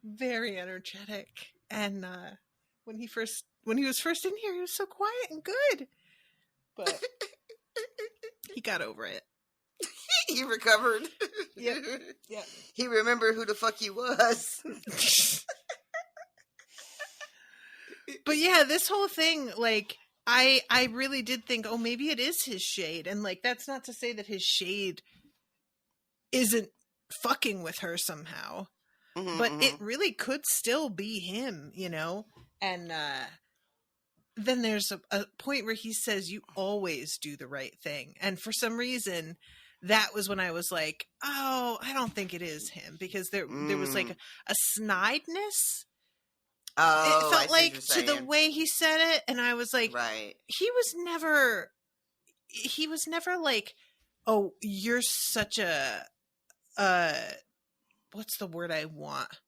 very energetic. And when he was first in here, he was so quiet and good. But he got over it. He recovered. Yep. Yeah. He remembered who the fuck he was. But yeah, this whole thing, like, I really did think, oh, maybe it is his shade. And, like, that's not to say that his shade isn't fucking with her somehow. Mm-hmm, but it really could still be him, you know? And then there's a point where he says, you always do the right thing. And for some reason, that was when I was like, oh, I don't think it is him. Because there was, like, a snideness. Oh, it felt like to the way he said it, and I was like, right. He was never like, oh, you're such a what's the word I want?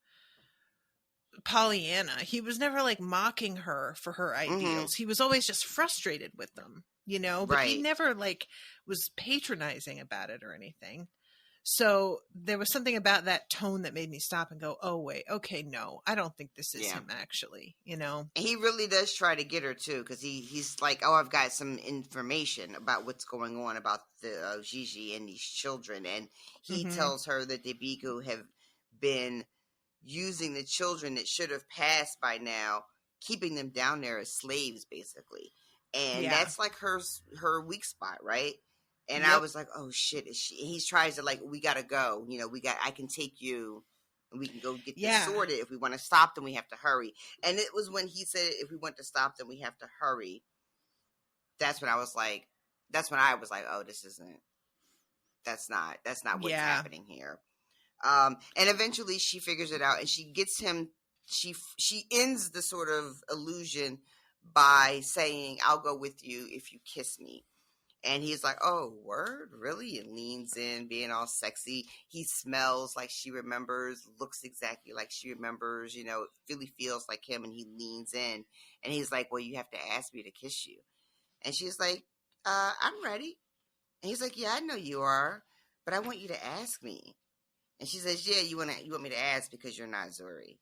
Pollyanna. He was never like mocking her for her ideals. He was always just frustrated with them, you know, but he never like was patronizing about it or anything. So there was something about that tone that made me stop and go, oh, wait, okay, no, I don't think this is him actually, you know? And he really does try to get her, too, because he's like, oh, I've got some information about what's going on about the Gigi and these children. And he tells her that the Ibiku have been using the children that should have passed by now, keeping them down there as slaves, basically. And that's like her weak spot, right? And I was like, oh, shit, is she? And he tries to, like, we got to go. You know, I can take you, and we can go get this sorted. If we want to stop them, we have to hurry. And it was when he said, if we want to stop them, we have to hurry. That's when I was like, oh, that's not what's happening here. And eventually she figures it out, and she gets him, she ends the sort of illusion by saying, I'll go with you if you kiss me. And he's like, oh, word? Really? And leans in, being all sexy. He smells like she remembers, looks exactly like she remembers, really feels like him. And he leans in and he's like, well, you have to ask me to kiss you. And she's like, I'm ready. And he's like, yeah, I know you are, but I want you to ask me. And she says, yeah, you want me to ask because you're not Zuri.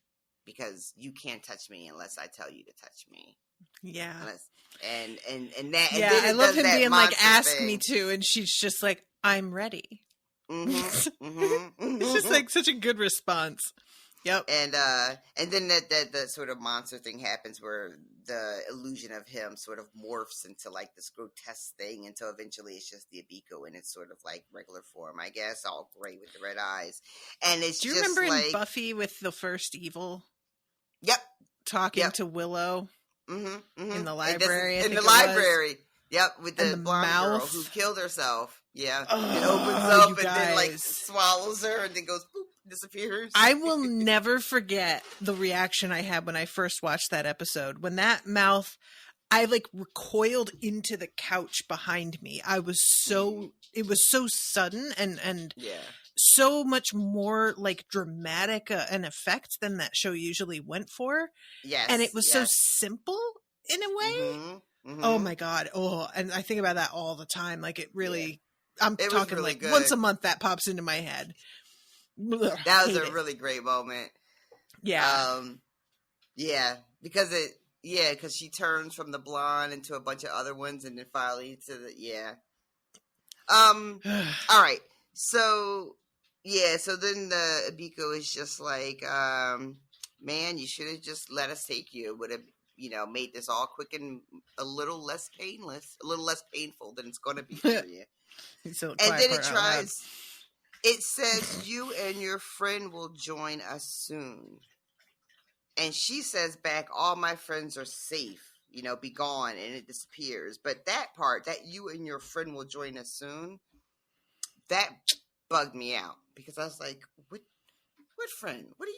Because you can't touch me unless I tell you to touch me. Yeah. And yeah, I love him being like, ask thing. me to, and she's just like, I'm ready. Mm-hmm. It's just like such a good response. Yep. And then that sort of monster thing happens where the illusion of him sort of morphs into like this grotesque thing until eventually it's just the Abiko in its sort of like regular form, I guess, all gray with the red eyes. And it's Do you just remember like in Buffy with the first evil? Yep. Talking to Willow in the library. In the library. Yep, with the blonde girl who killed herself. Yeah. It opens up and then like swallows her and then goes boop, disappears. I will never forget the reaction I had when I first watched that episode. When that mouth, I like recoiled into the couch behind me. It was so sudden and so much more like dramatic an effect than that show usually went for. Yes. And it was so simple in a way. Oh my God. Oh, and I think about that all the time. Like it really, I'm talking really like good. Once a month that pops into my head. That was a really great moment. Yeah. Because because she turns from the blonde into a bunch of other ones and then finally to the, all right. So then the Abiko is just like, man, you should have just let us take you. It would have, made this all quick and a little less painful than it's going to be for you. And then it tries, it says, you and your friend will join us soon. And she says back, all my friends are safe, be gone, and it disappears. But that part, that you and your friend will join us soon, that bugged me out. Because I was like, what friend? What are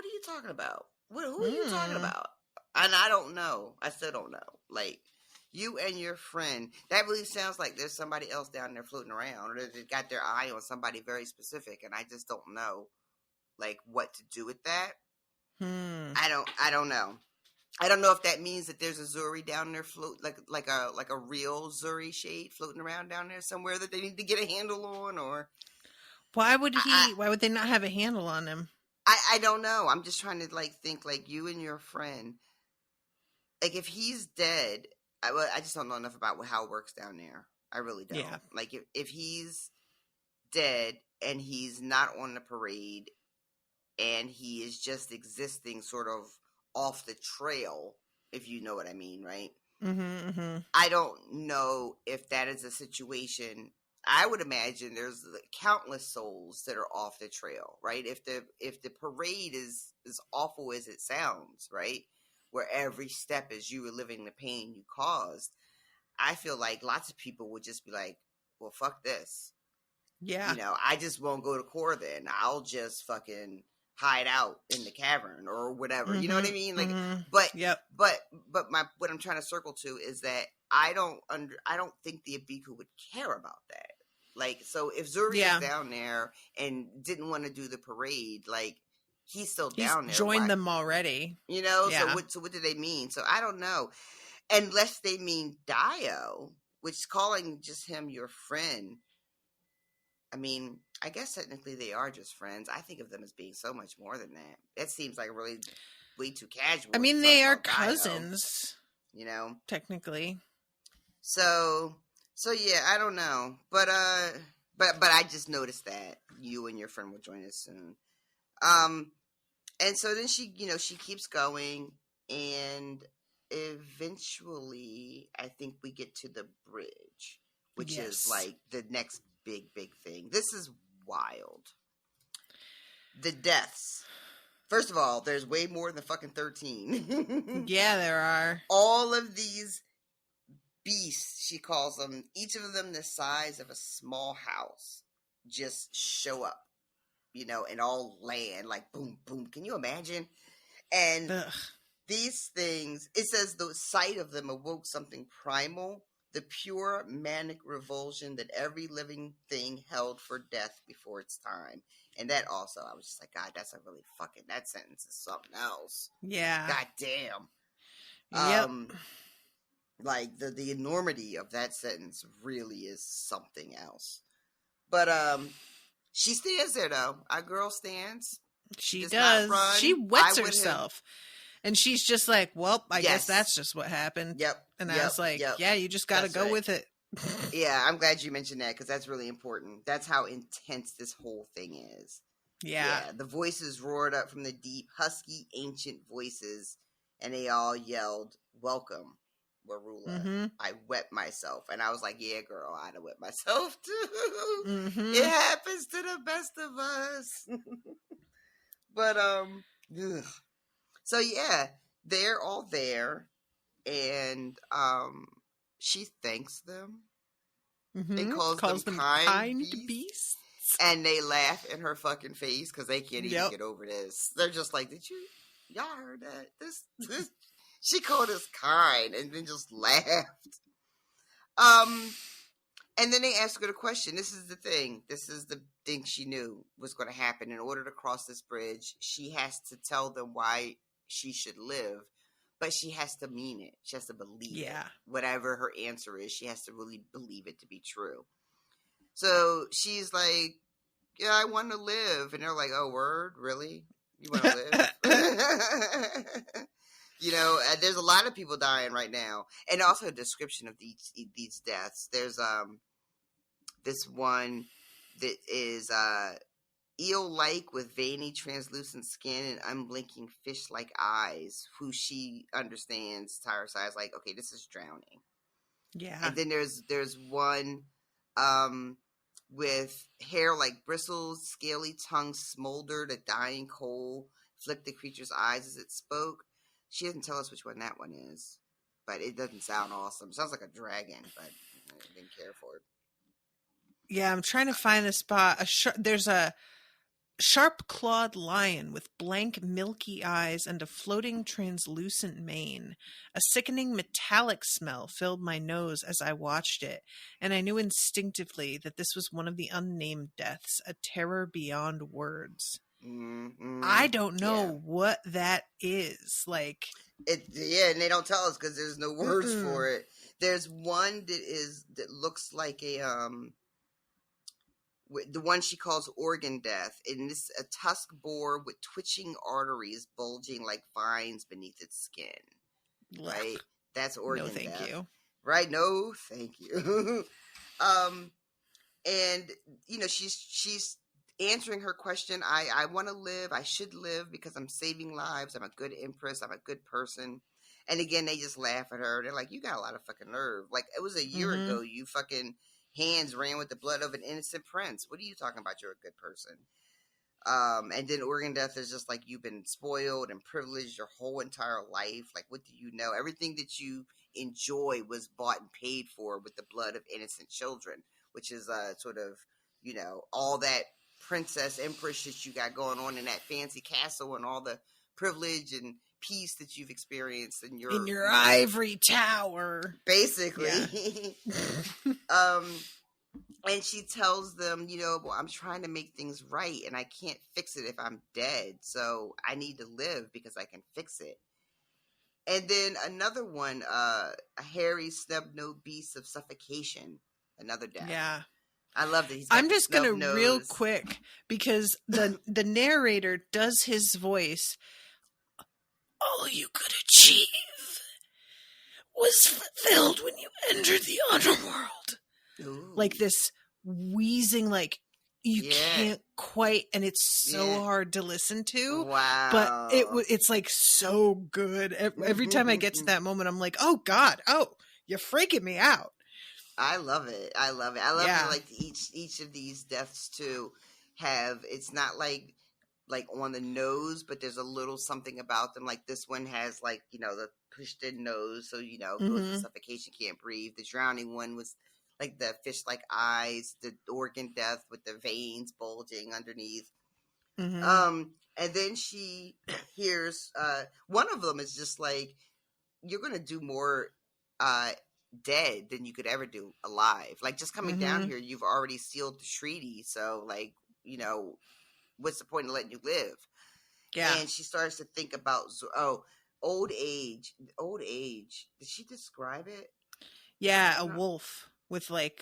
you talking about? Who are you talking about? And I don't know. I still don't know. Like, you and your friend, that really sounds like there's somebody else down there floating around, or they got their eye on somebody very specific, and I just don't know, like, what to do with that. I don't know. I don't know if that means that there's a Zuri down there like a real Zuri shade floating around down there somewhere that they need to get a handle on, or why would they not have a handle on him? I don't know. I'm just trying to like think like you and your friend. Like if he's dead, I just don't know enough about how it works down there. I really don't. Yeah. Like if he's dead and he's not on the parade and he is just existing sort of off the trail, if you know what I mean, right? I don't know if that is a situation. I would imagine there's countless souls that are off the trail, right? If the parade is as awful as it sounds, right? Where every step is you reliving the pain you caused, I feel like lots of people would just be like, well, fuck this. Yeah. I just won't go to core then. I'll just fucking hide out in the cavern or whatever. You know what I mean? Like, but what I'm trying to circle to is that I don't think the Abiko would care about that. Like, so if Zuri is down there and didn't want to do the parade, like, he's still down there. Joined them already. So what do they mean? So I don't know. Unless they mean Dio, which calling just him your friend. I mean, I guess technically they are just friends. I think of them as being so much more than that. That seems like really way too casual. I mean, they are cousins. Technically. So yeah, I don't know. But I just noticed that you and your friend will join us soon. And so then she keeps going, and eventually I think we get to the bridge, which is like the next big thing. This is wild. The deaths. First of all, there's way more than fucking 13. Yeah, there are. All of these beasts, she calls them, each of them the size of a small house, just show up. And all land, like boom, boom. Can you imagine? And these things, it says the sight of them awoke something primal the pure manic revulsion that every living thing held for death before its time. And that also, I was just like, God, that's a really fucking, that sentence is something else. Yeah. God damn. Yep. Like the enormity of that sentence really is something else. But she stands there though. Our girl stands. She does not does. run. She wets I would herself. And she's just like, well, I guess Yes. that's just what happened. Yep. And I was like, yeah, you just got to That's go right. with it. Yeah, I'm glad you mentioned that because that's really important. That's how intense this whole thing is. Yeah. The voices roared up from the deep, husky, ancient voices, and they all yelled, "Welcome, Warula." Mm-hmm. I wet myself, and I was like, "Yeah, girl, I'd have wet myself too." Mm-hmm. It happens to the best of us. But ugh. So yeah, they're all there, and she thanks them. Mm-hmm. They calls them kind beasts. And they laugh in her fucking face because they can't even get over this. They're just like, y'all heard that? This she called us kind and then just laughed. And then they asked her the question. This is the thing. This is the thing she knew was going to happen. In order to cross this bridge, she has to tell them why she should live, but she has to mean it. She has to believe it. Whatever her answer is, she has to really believe it to be true. So she's like, yeah, I want to live. And they're like, oh, word? Really? You want to live? You know, there's a lot of people dying right now. And also a description of these deaths. There's this one that is eel-like with veiny, translucent skin and unblinking fish-like eyes, who she understands. Tarisai is like, okay, this is drowning. Yeah. And then there's one with hair like bristles, scaly tongue smoldered, a dying coal flicked the creature's eyes as it spoke. She doesn't tell us which one that one is, but it doesn't sound awesome. It sounds like a dragon, but I didn't care for it. Yeah, I'm trying to find a spot. There's a sharp-clawed lion with blank, milky eyes and a floating, translucent mane. A sickening metallic smell filled my nose as I watched it, and I knew instinctively that this was one of the unnamed deaths, a terror beyond words. Mm-hmm. I don't know what that is. Like, and they don't tell us because there's no words for it. There's one that looks like the one she calls organ death, and this a tusk boar with twitching arteries bulging like vines beneath its skin. Right, that's organ death. No, thank you. Right, no, thank you. And you know, she's answering her question. I want to live. I should live because I'm saving lives. I'm a good empress. I'm a good person. And again, they just laugh at her. They're like, you got a lot of fucking nerve. Like, it was a year ago, you fucking hands ran with the blood of an innocent prince. What are you talking about? You're a good person. And then organ death is just like, you've been spoiled and privileged your whole entire life. Like, what do you know? Everything that you enjoy was bought and paid for with the blood of innocent children, which is sort of, you know, all that princess empress shit you got going on in that fancy castle and all the privilege and peace that you've experienced in your ivory tower, basically. Yeah. And she tells them, you know, well, I'm trying to make things right and I can't fix it if I'm dead, so I need to live because I can fix it. And then another one, a hairy snub-nosed beast of suffocation, another death. Yeah. I love that. I'm just going to real quick, because the narrator does his voice. All you could achieve was fulfilled when you entered the Underworld. Ooh. Like this wheezing, like you can't quite, and it's so hard to listen to. Wow. But it's like so good. Every time I get to that moment, I'm like, oh God, you're freaking me out. I love it. I love that, like each of these deaths too have, it's not like on the nose, but there's a little something about them. Like this one has like, you know, the pushed in nose, so you know, goes to suffocation, can't breathe. The drowning one was like the fish like eyes, the organ death with the veins bulging underneath. And then she hears one of them is just like, you're gonna do more dead than you could ever do alive. Like, just coming down Mm-hmm. here, you've already sealed the treaty. So, like, you know, what's the point of letting you live? Yeah. And she starts to think about, old age. Old age. Did she describe it? Yeah, a wolf with like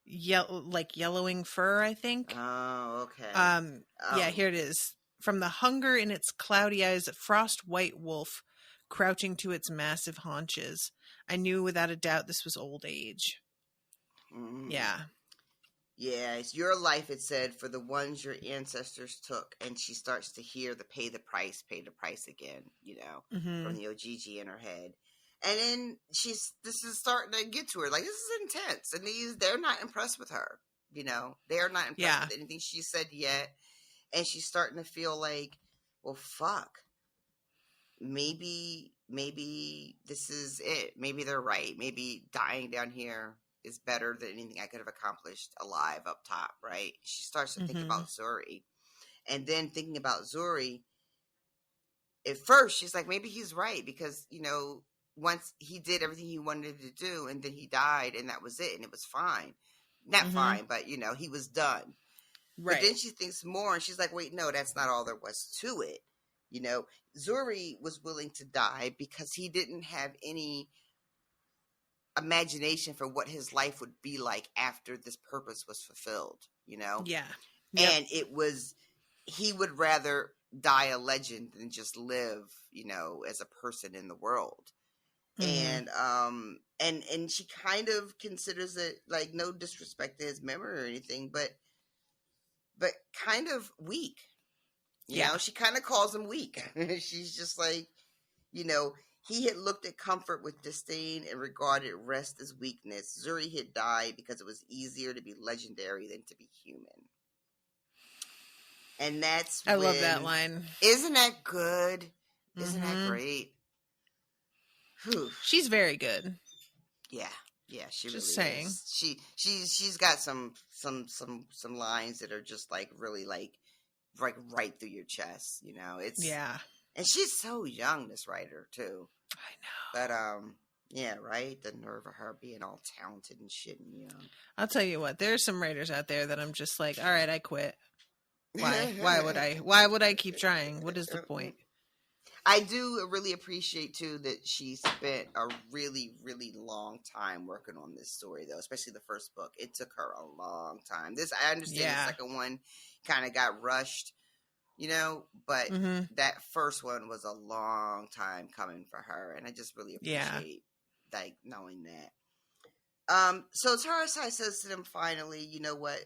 yellowing fur, I think. Oh, okay. Yeah, here it is. From the hunger in its cloudy eyes, a frost white wolf crouching to its massive haunches. I knew without a doubt this was old age. Mm. Yeah. Yeah, it's your life, it said, for the ones your ancestors took. And she starts to hear the pay the price again, you know, from the OGG in her head. And then this is starting to get to her. Like, this is intense. And they're not impressed with her, you know. They are not impressed with anything she said yet. And she's starting to feel like, well, fuck. Maybe this is it. Maybe they're right. Maybe dying down here is better than anything I could have accomplished alive up top, right? She starts to think about Zuri. And then thinking about Zuri, at first she's like, maybe he's right, because, you know, once he did everything he wanted to do and then he died and that was it and it was fine. Not fine, but, you know, he was done. Right. But then she thinks more and she's like, wait, no, that's not all there was to it. You know, Zuri was willing to die because he didn't have any imagination for what his life would be like after this purpose was fulfilled, you know? Yeah. Yep. And he would rather die a legend than just live, you know, as a person in the world. And she kind of considers it, like, no disrespect to his memory or anything, but kind of weak. You know, she kind of calls him weak. She's just like, you know, he had looked at comfort with disdain and regarded rest as weakness. Zuri had died because it was easier to be legendary than to be human. And I love that line. Isn't that good? Isn't that great? Whew. She's very good. Yeah, she just really saying. is. She's got some lines that are just like really like right through your chest, you know. It's and she's so young, this writer too. I know. But yeah, right. The nerve of her being all talented and shit and young. I'll tell you what. There's some writers out there that I'm just like, all right, I quit. Why? Why would I keep trying? What is the point? I do really appreciate too that she spent a really, really long time working on this story, though, especially the first book. It took her a long time. I understand the second one kind of got rushed, you know, but that first one was a long time coming for her, and I just really appreciate like knowing that. So Tarisai says to them finally, you know what?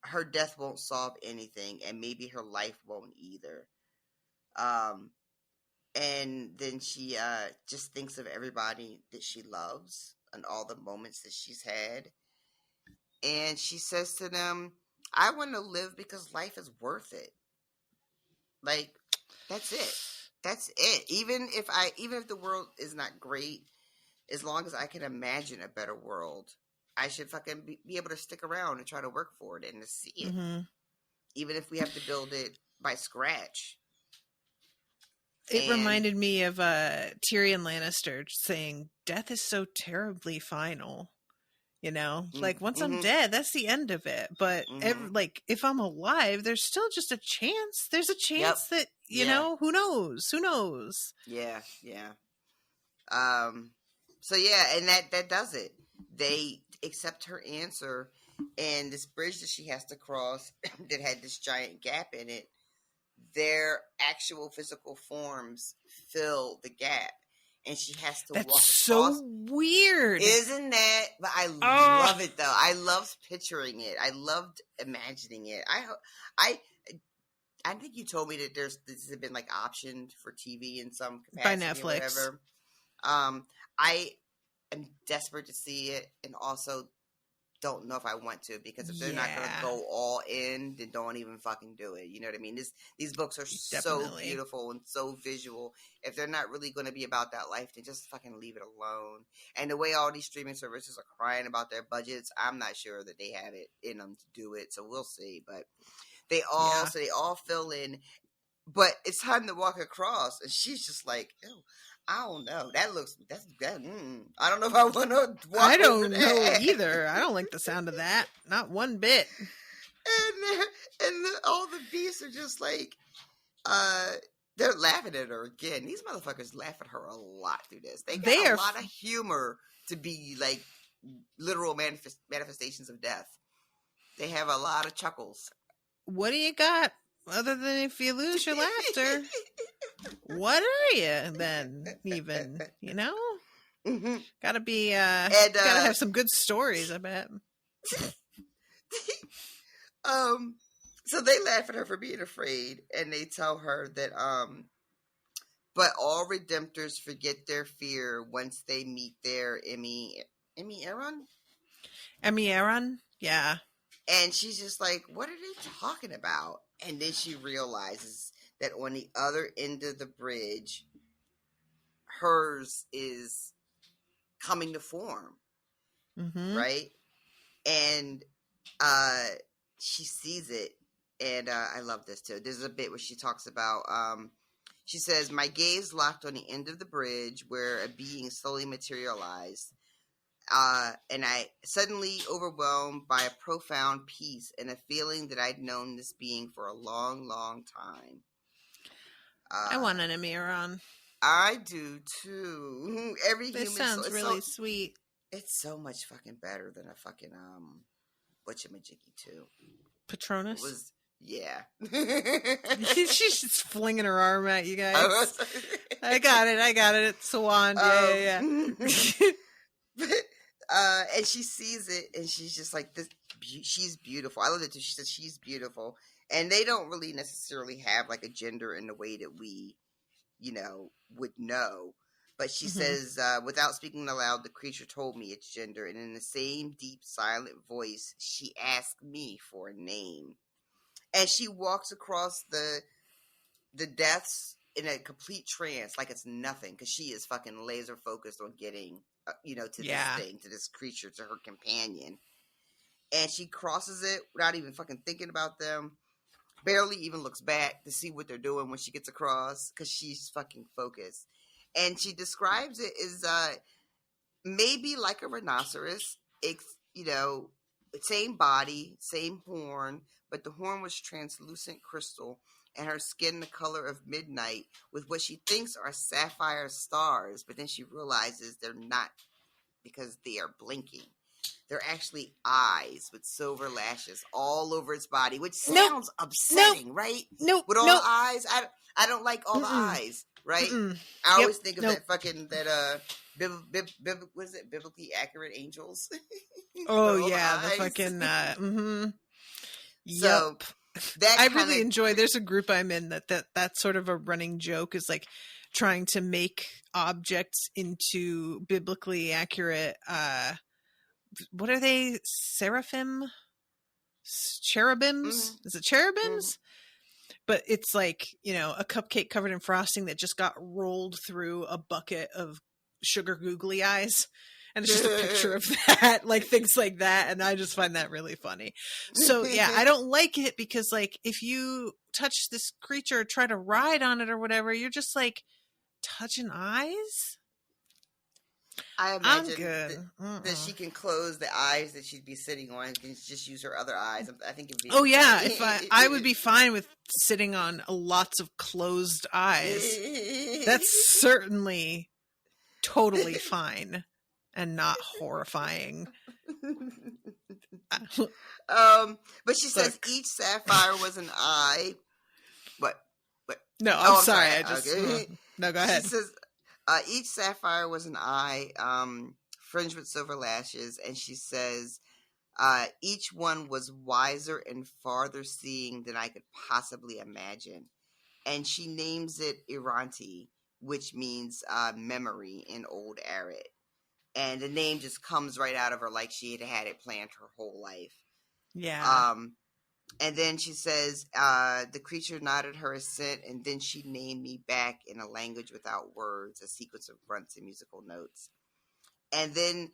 Her death won't solve anything, and maybe her life won't either. And then she just thinks of everybody that she loves and all the moments that she's had. And she says to them, I want to live because life is worth it. Like, that's it. That's it. Even if the world is not great, as long as I can imagine a better world, I should fucking be able to stick around and try to work for it and to see it. Even if we have to build it by scratch. It reminded me of Tyrion Lannister saying, death is so terribly final. You know? Like, once I'm dead, that's the end of it. But, if I'm alive, there's still just a chance. There's a chance that, you know, who knows? Who knows? Yeah. So, yeah, and that does it. They accept her answer, and this bridge that she has to cross that had this giant gap in it, their actual physical forms fill the gap, and she has to walk across. That's so weird, isn't that? But I love it though. I loved picturing it. I loved imagining it. I think you told me that this had been like optioned for TV in some capacity by Netflix. Or whatever. I am desperate to see it, and also don't know if I want to, because if they're not going to go all in, then don't even fucking do it. You know what I mean? These books are so beautiful and so visual. If they're not really going to be about that life, then just fucking leave it alone. And the way all these streaming services are crying about their budgets, I'm not sure that they have it in them to do it. So we'll see. But they all fill in. But it's time to walk across, and she's just like, ew. I don't know. That. I don't know if I want to walk I over don't know that. either. I don't like the sound of that. Not one bit. And all the beasts are just like, they're laughing at her again. These motherfuckers laugh at her a lot through this. They got a lot of humor to be like literal manifestations of death. They have a lot of chuckles. What do you got other than if you lose your laughter? What are you then? Even, you know? Mm-hmm. Gotta be, gotta have some good stories, I bet. So they laugh at her for being afraid, and they tell her that, but all Redemptors forget their fear once they meet their Emmy Aaron? Emmy Aaron? Yeah. And she's just like, what are they talking about? And then she realizes that on the other end of the bridge, hers is coming to form. Mm-hmm. Right? And she sees it. And I love this too. There's a bit where she talks about, she says, my gaze locked on the end of the bridge where a being slowly materialized. And I suddenly overwhelmed by a profound peace and a feeling that I'd known this being for a long, long time. I want an Emmy Aaron. I do too. Every this human sounds really sweet. It's so much fucking better than a fucking whatchamajiggy too. Patronus? Yeah. She's just flinging her arm at you guys. I got it. It's a wand. Yeah. And she sees it, and she's just like, this. She's beautiful. I love it too. She says she's beautiful, and they don't really necessarily have like a gender in the way that we, would know. But she says, without speaking aloud, the creature told me its gender, and in the same deep, silent voice, she asked me for a name. And she walks across the deaths in a complete trance, like it's nothing, because she is fucking laser focused on getting, to this thing, to this creature, to her companion. And she crosses it without even fucking thinking about them. Barely even looks back to see what they're doing when she gets across, because she's fucking focused. And she describes it as maybe like a rhinoceros, same body, same horn, but the horn was translucent crystal, and her skin the color of midnight, with what she thinks are sapphire stars, but then she realizes they're not, because they are blinking. They're actually eyes with silver lashes all over its body, which sounds upsetting, right? Nope. With all the eyes, I don't like all the eyes, right? I always think of that fucking what is it? Biblically accurate angels. Oh yeah, the fucking So I really enjoy. There's a group I'm in that's sort of a running joke, is like trying to make objects into biblically accurate. What are they? Seraphim? Cherubims? Is it cherubims? But it's like, a cupcake covered in frosting that just got rolled through a bucket of sugar googly eyes. And it's just a picture of that, like things like that. And I just find that really funny. So yeah, I don't like it because like if you touch this creature or try to ride on it or whatever, you're just like touching eyes. I imagine that she can close the eyes that she'd be sitting on and just use her other eyes. I think it'd be. Oh yeah, if I would be fine with sitting on lots of closed eyes. That's certainly totally fine and not horrifying. But she says each sapphire was an eye. What? No, I'm sorry. I just no. Go ahead. She says. Each sapphire was an eye, fringed with silver lashes, and she says, each one was wiser and farther seeing than I could possibly imagine. And she names it Iranti, which means memory in Old Arid. And the name just comes right out of her like she had it planned her whole life. Yeah. And then she says, the creature nodded her assent, and then she named me back in a language without words, a sequence of grunts and musical notes. And then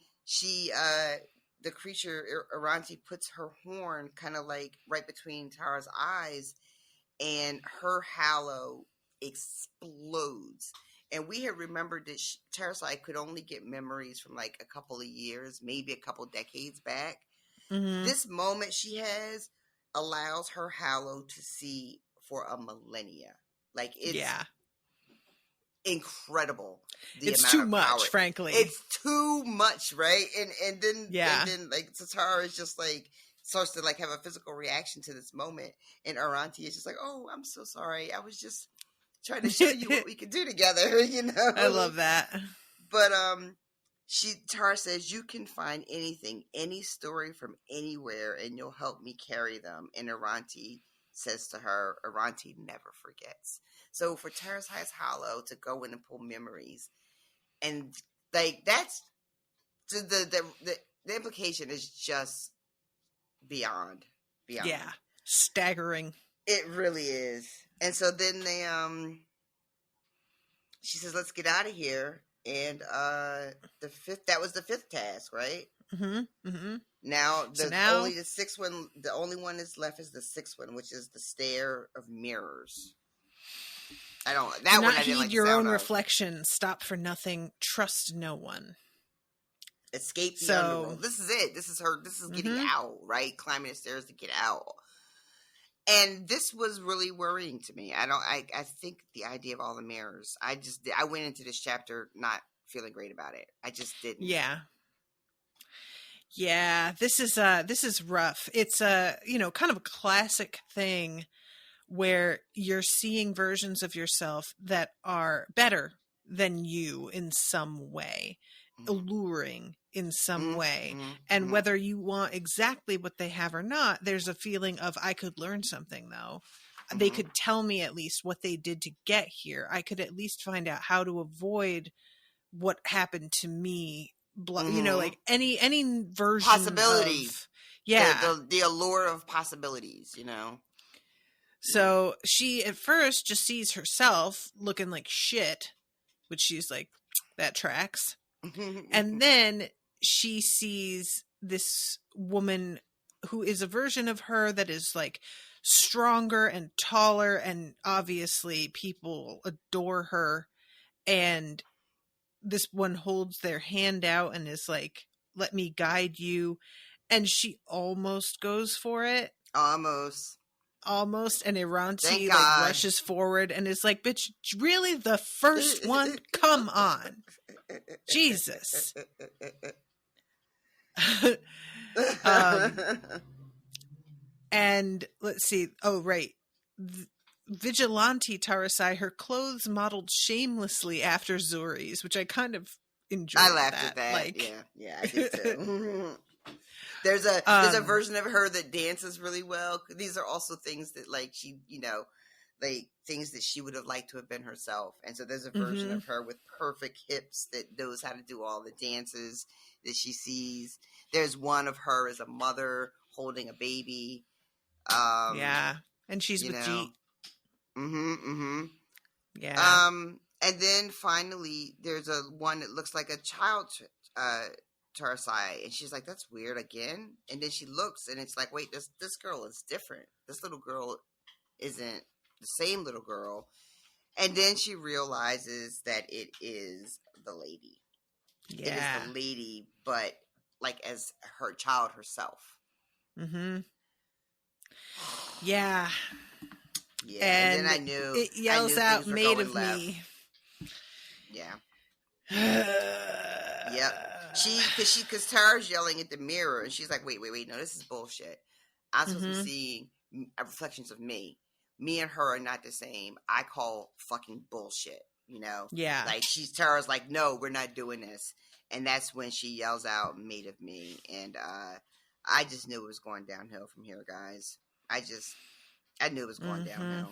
the creature, Iranti, puts her horn kind of like right between Tara's eyes, and her halo explodes. And we had remembered that Tarisai could only get memories from like a couple of years, maybe a couple decades back. Mm-hmm. This moment she has allows her Hallow to see for a millennia. Like, it's incredible. It's amount too of much, power. frankly. It's too much, right? And then like Tatara is just like starts to like have a physical reaction to this moment, and Aranti is just like, "Oh, I'm so sorry. I was just trying to show you what we could do together." You know, I love that. But Tara says, "You can find anything, any story from anywhere, and you'll help me carry them." And Aranti says to her, Aranti never forgets. So for Tarisai's Hallow to go in and pull memories, and like that's the implication is just beyond. Yeah, staggering. It really is. And so then they she says, "Let's get out of here." And that was the fifth task, right? Mm-hmm. Mm-hmm. Now now only the sixth one, the only one is left is the sixth one, which is the Stair of Mirrors. I don't. That one I didn't like. Your own reflection. Stop for nothing. Trust no one. Escape the underworld. This is it. This is her. This is getting out. Right, climbing the stairs to get out. And this was really worrying to me. I think the idea of all the mirrors. I went into this chapter not feeling great about it. I just didn't. Yeah. Yeah. This is rough. It's kind of a classic thing where you're seeing versions of yourself that are better than you in some way, alluring in some way. And whether you want exactly what they have or not, there's a feeling of, I could learn something though. They could tell me at least what they did to get here. I could at least find out how to avoid what happened to me. Like any version possibility. The allure of possibilities, So she at first just sees herself looking like shit, which she's like, that tracks. And then she sees this woman who is a version of her that is like stronger and taller, and obviously people adore her. And this one holds their hand out and is like, let me guide you. And she almost goes for it. Almost. And Aranti like rushes forward and is like, bitch, really? The first one? Come on. Jesus. And let's see. Oh, right. Vigilante Tarisai, her clothes modeled shamelessly after Zuri's, which I kind of enjoyed. I laughed at that. Like, yeah, I did too. There's a version of her that dances really well. These are also things that like she, like things that she would have liked to have been herself. And so there's a version of her with perfect hips that knows how to do all the dances that she sees. There's one of her as a mother holding a baby. And she's with Jeet. Yeah. And then finally there's a one that looks like a child Tarisai, and she's like, that's weird again. And then she looks and it's like, wait, this girl is different. This little girl isn't the same little girl. And then she realizes that it is the lady. It is the lady, but like as her child herself. Yeah. And then I knew it yells out, made of me. Yeah. Yep. Because Tara's yelling at the mirror, and she's like, wait, no, this is bullshit. I'm supposed to be seeing reflections of me. Me and her are not the same. I call fucking bullshit, Yeah. Like, Tara's like, no, we're not doing this. And that's when she yells out, made of me. And I just knew it was going downhill from here, guys. I knew it was going downhill.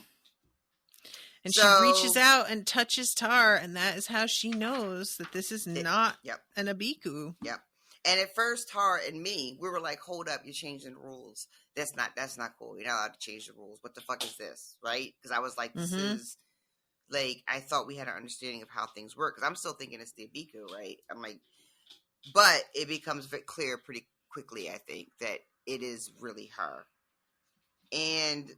And she reaches out and touches Tar, and that is how she knows that this is not an Abiku. Yep. And at first, Tar and me, we were like, hold up, you're changing the rules. That's not cool. You're not allowed to change the rules. What the fuck is this? Right? Because I was like, this is, like, I thought we had an understanding of how things work. Because I'm still thinking it's the Abiku, right? I'm like, but it becomes very clear pretty quickly, I think, that it is really her. And,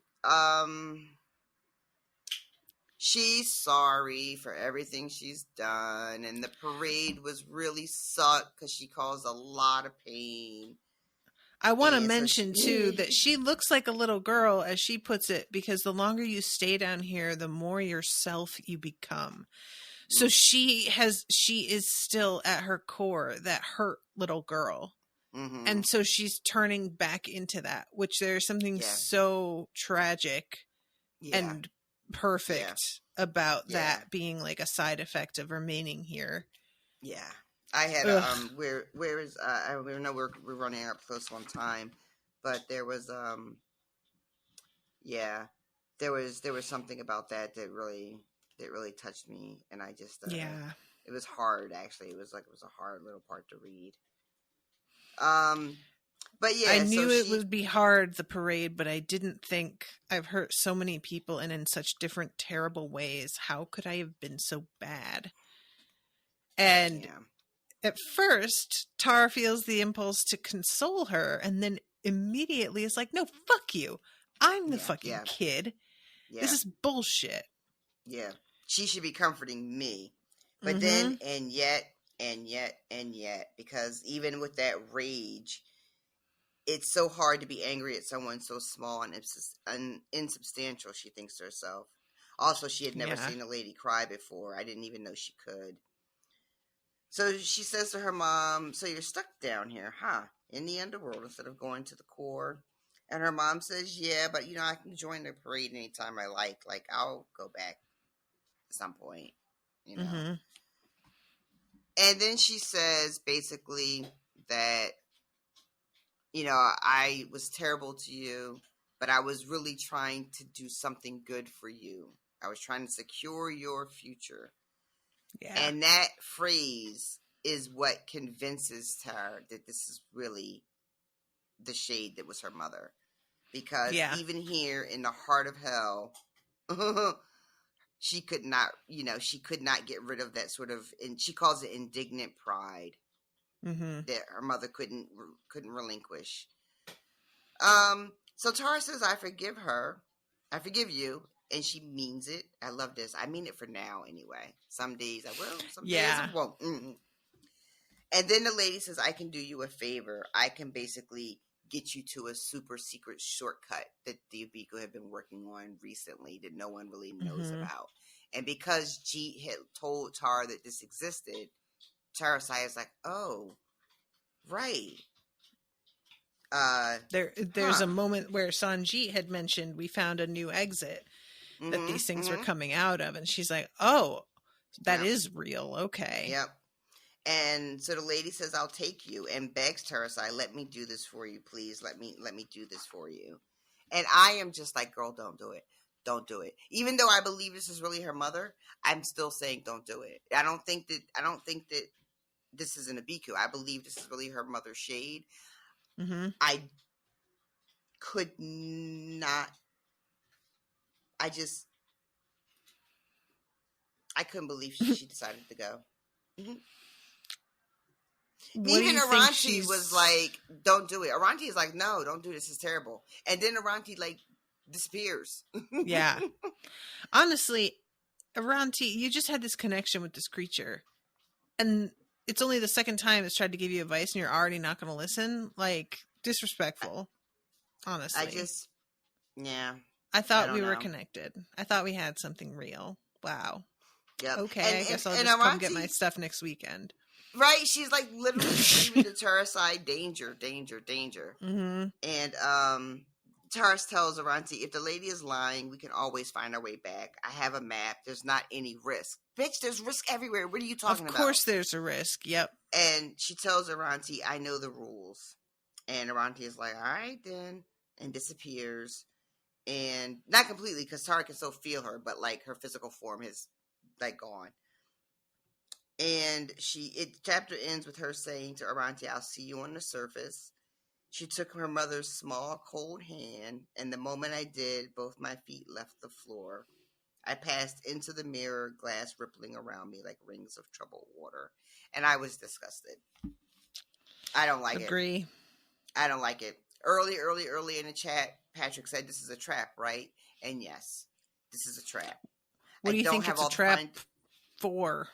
she's sorry for everything she's done, and the parade was really sucked because she caused a lot of pain. I want to And so mention too that she looks like a little girl, as she puts it, because the longer you stay down here, the more yourself you become. So she is still at her core that hurt little girl. Mm-hmm. And so she's turning back into that, which there's something so tragic and perfect about that being like a side effect of remaining here. Yeah. I had where is I know we're running up close on time, but there was there was something about that really touched me, and I just it was hard, actually. It was a hard little part to read. But yeah, I knew it would be hard, the parade, but I didn't think I've hurt so many people and in such different terrible ways. How could I have been so bad? And at first, Tara feels the impulse to console her, and then immediately is like, no, fuck you. I'm the fucking kid. Yeah. This is bullshit. Yeah. She should be comforting me. But then, and yet, because even with that rage, it's so hard to be angry at someone so small and insubstantial, she thinks to herself. Also, she had never seen a lady cry before. I didn't even know she could. So she says to her mom, so you're stuck down here, huh? In the underworld instead of going to the core. And her mom says, yeah, but I can join the parade anytime I like. Like, I'll go back at some point, And then she says basically that, I was terrible to you, but I was really trying to do something good for you. I was trying to secure your future. Yeah. And that phrase is what convinces her that this is really the shade that was her mother. Because even here in the heart of hell, she could not get rid of that sort of, and she calls it indignant pride that her mother couldn't relinquish. So Tara says, I forgive her. I forgive you. And she means it. I love this. I mean it for now anyway. Some days I will. Some days I won't. Mm-hmm. And then the lady says, I can do you a favor. I can basically get you to a super secret shortcut that the Abiku have been working on recently that no one really knows about. And because Jeet had told Tara that this existed, Tarisai is like, oh, right. There's a moment where Sanjeet had mentioned we found a new exit that these things were coming out of, and she's like, oh, that is real. Okay. Yep. And so the lady says, I'll take you, and begs Tarisai, let me do this for you, please. Let me do this for you. And I am just like, girl, don't do it. Don't do it. Even though I believe this is really her mother, I'm still saying don't do it. I don't think that this is an Abiku. I believe this is really her mother's shade. I could not. I couldn't believe she decided to go. Even Aranti was like, don't do it. Aranti is like, no, don't do this. It's terrible. And then Aranti like disappears. Yeah. Honestly, Aranti, you just had this connection with this creature. And it's only the second time it's tried to give you advice and you're already not going to listen. Like, disrespectful. Honestly. I thought we were connected. I thought we had something real. Wow. Yep. Okay, I guess I'll just come get my stuff next weekend. Right? She's like literally screaming to Tarisai, danger, danger, danger. And Taris tells Aranti, if the lady is lying, we can always find our way back. I have a map. There's not any risk. Bitch, there's risk everywhere. What are you talking about? Of course there's a risk. Yep. And she tells Aranti, I know the rules. And Aranti is like, all right then. And disappears. And not completely, because Tara can still feel her, but like her physical form is like gone. And chapter ends with her saying to Aranti, I'll see you on the surface. She took her mother's small, cold hand, and the moment I did, both my feet left the floor. I passed into the mirror, glass rippling around me like rings of troubled water. And I was disgusted. I don't like it. Agree. I don't like it. Early in the chat, Patrick said this is a trap, right? And yes, this is a trap. What do you think it's a trap for?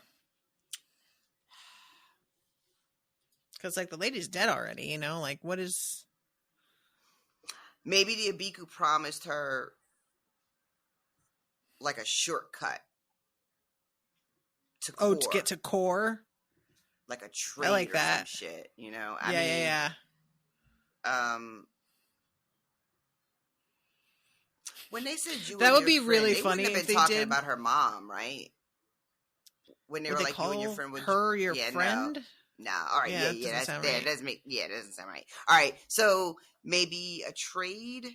Because, like, the lady's dead already, you know? Like, what is... Maybe the Abiku promised her, like, a shortcut to core. Oh, to get to core? Like a trade I like or that. some shit, you know? Yeah. When they said you that and would your be friend, really they funny wouldn't have if been they talking did. about her mom, right? When they Would were they like, call you and your friend would her your friend? No. All right, Yeah, yeah, that doesn't sound that right. doesn't make, yeah, that doesn't sound right. All right, so maybe a trade,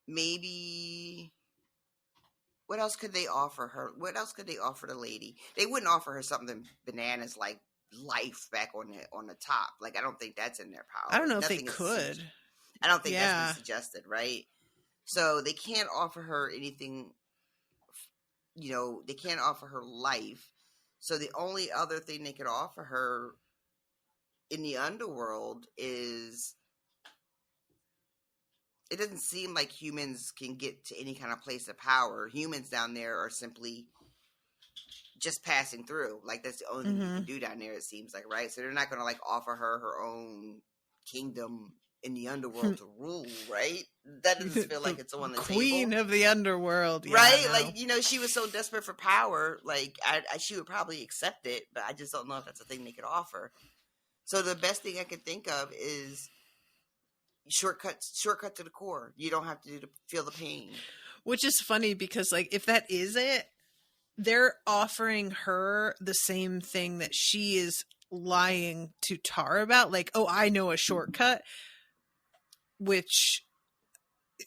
maybe. What else could they offer her? What else could they offer the lady? They wouldn't offer her something bananas like life back on the top. Like, I don't think that's in their power. I don't know if they could. I don't think that's been suggested, right? So they can't offer her anything. You know, they can't offer her life. So the only other thing they could offer her in the underworld is, it doesn't seem like humans can get to any kind of place of power. Humans down there are simply just passing through. Like, that's the only thing you can do down there, it seems like, right? So they're not going to, like, offer her her own kingdom in the underworld to rule, right? That doesn't feel like it's on the Queen table. of the underworld. Yeah, right? no. Like, you know, she was so desperate for power. Like, she would probably accept it, but I just don't know if that's a thing they could offer. So the best thing I could think of is shortcut to the core. You don't have to feel the pain. Which is funny because, like, if that is it, they're offering her the same thing that she is lying to Tar about. Like, oh, I know a shortcut, which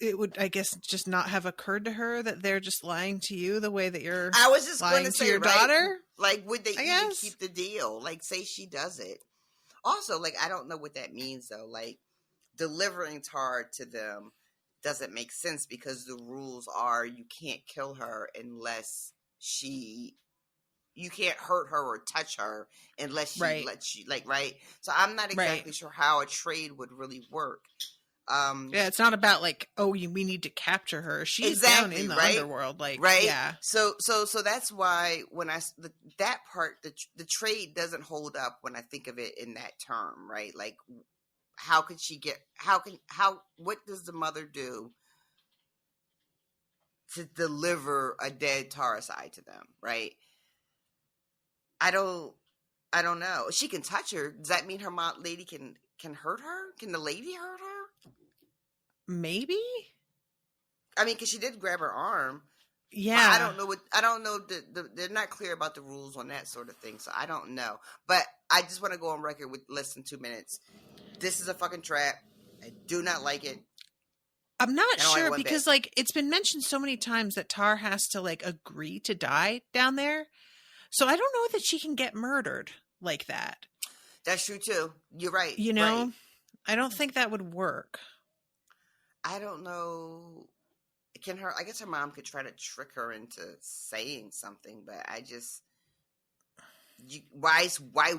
it would, I guess, just not have occurred to her that they're just lying to you the way that you're I was just lying going to say, your daughter. Like, would they even guess. keep the deal? Like, say she does it. Also, like, I don't know what that means, though. Like, delivering Tar to them doesn't make sense because the rules are you can't kill her unless you can't hurt her or touch her unless she lets you, like, right? So I'm not exactly sure how a trade would really work. Yeah, it's not about, like, oh, we need to capture her. She's down in the underworld, like, right? Yeah. So that's why when that part, the trade doesn't hold up when I think of it in that term, right? Like, how could she get? What does the mother do to deliver a dead Tarisai to them, right? I don't know. She can touch her. Does that mean her lady can hurt her? Can the lady hurt her? Maybe. I mean, because she did grab her arm. Yeah. I don't know. They're not clear about the rules on that sort of thing, so I don't know. But I just want to go on record with less than 2 minutes. This is a fucking trap. I do not like it. I'm not sure because, like, it's been mentioned so many times that Tar has to, like, agree to die down there. So I don't know that she can get murdered like that. That's true, too. You're right. You know? Right. I don't think that would work. I don't know. I guess her mom could try to trick her into saying something, but I just... why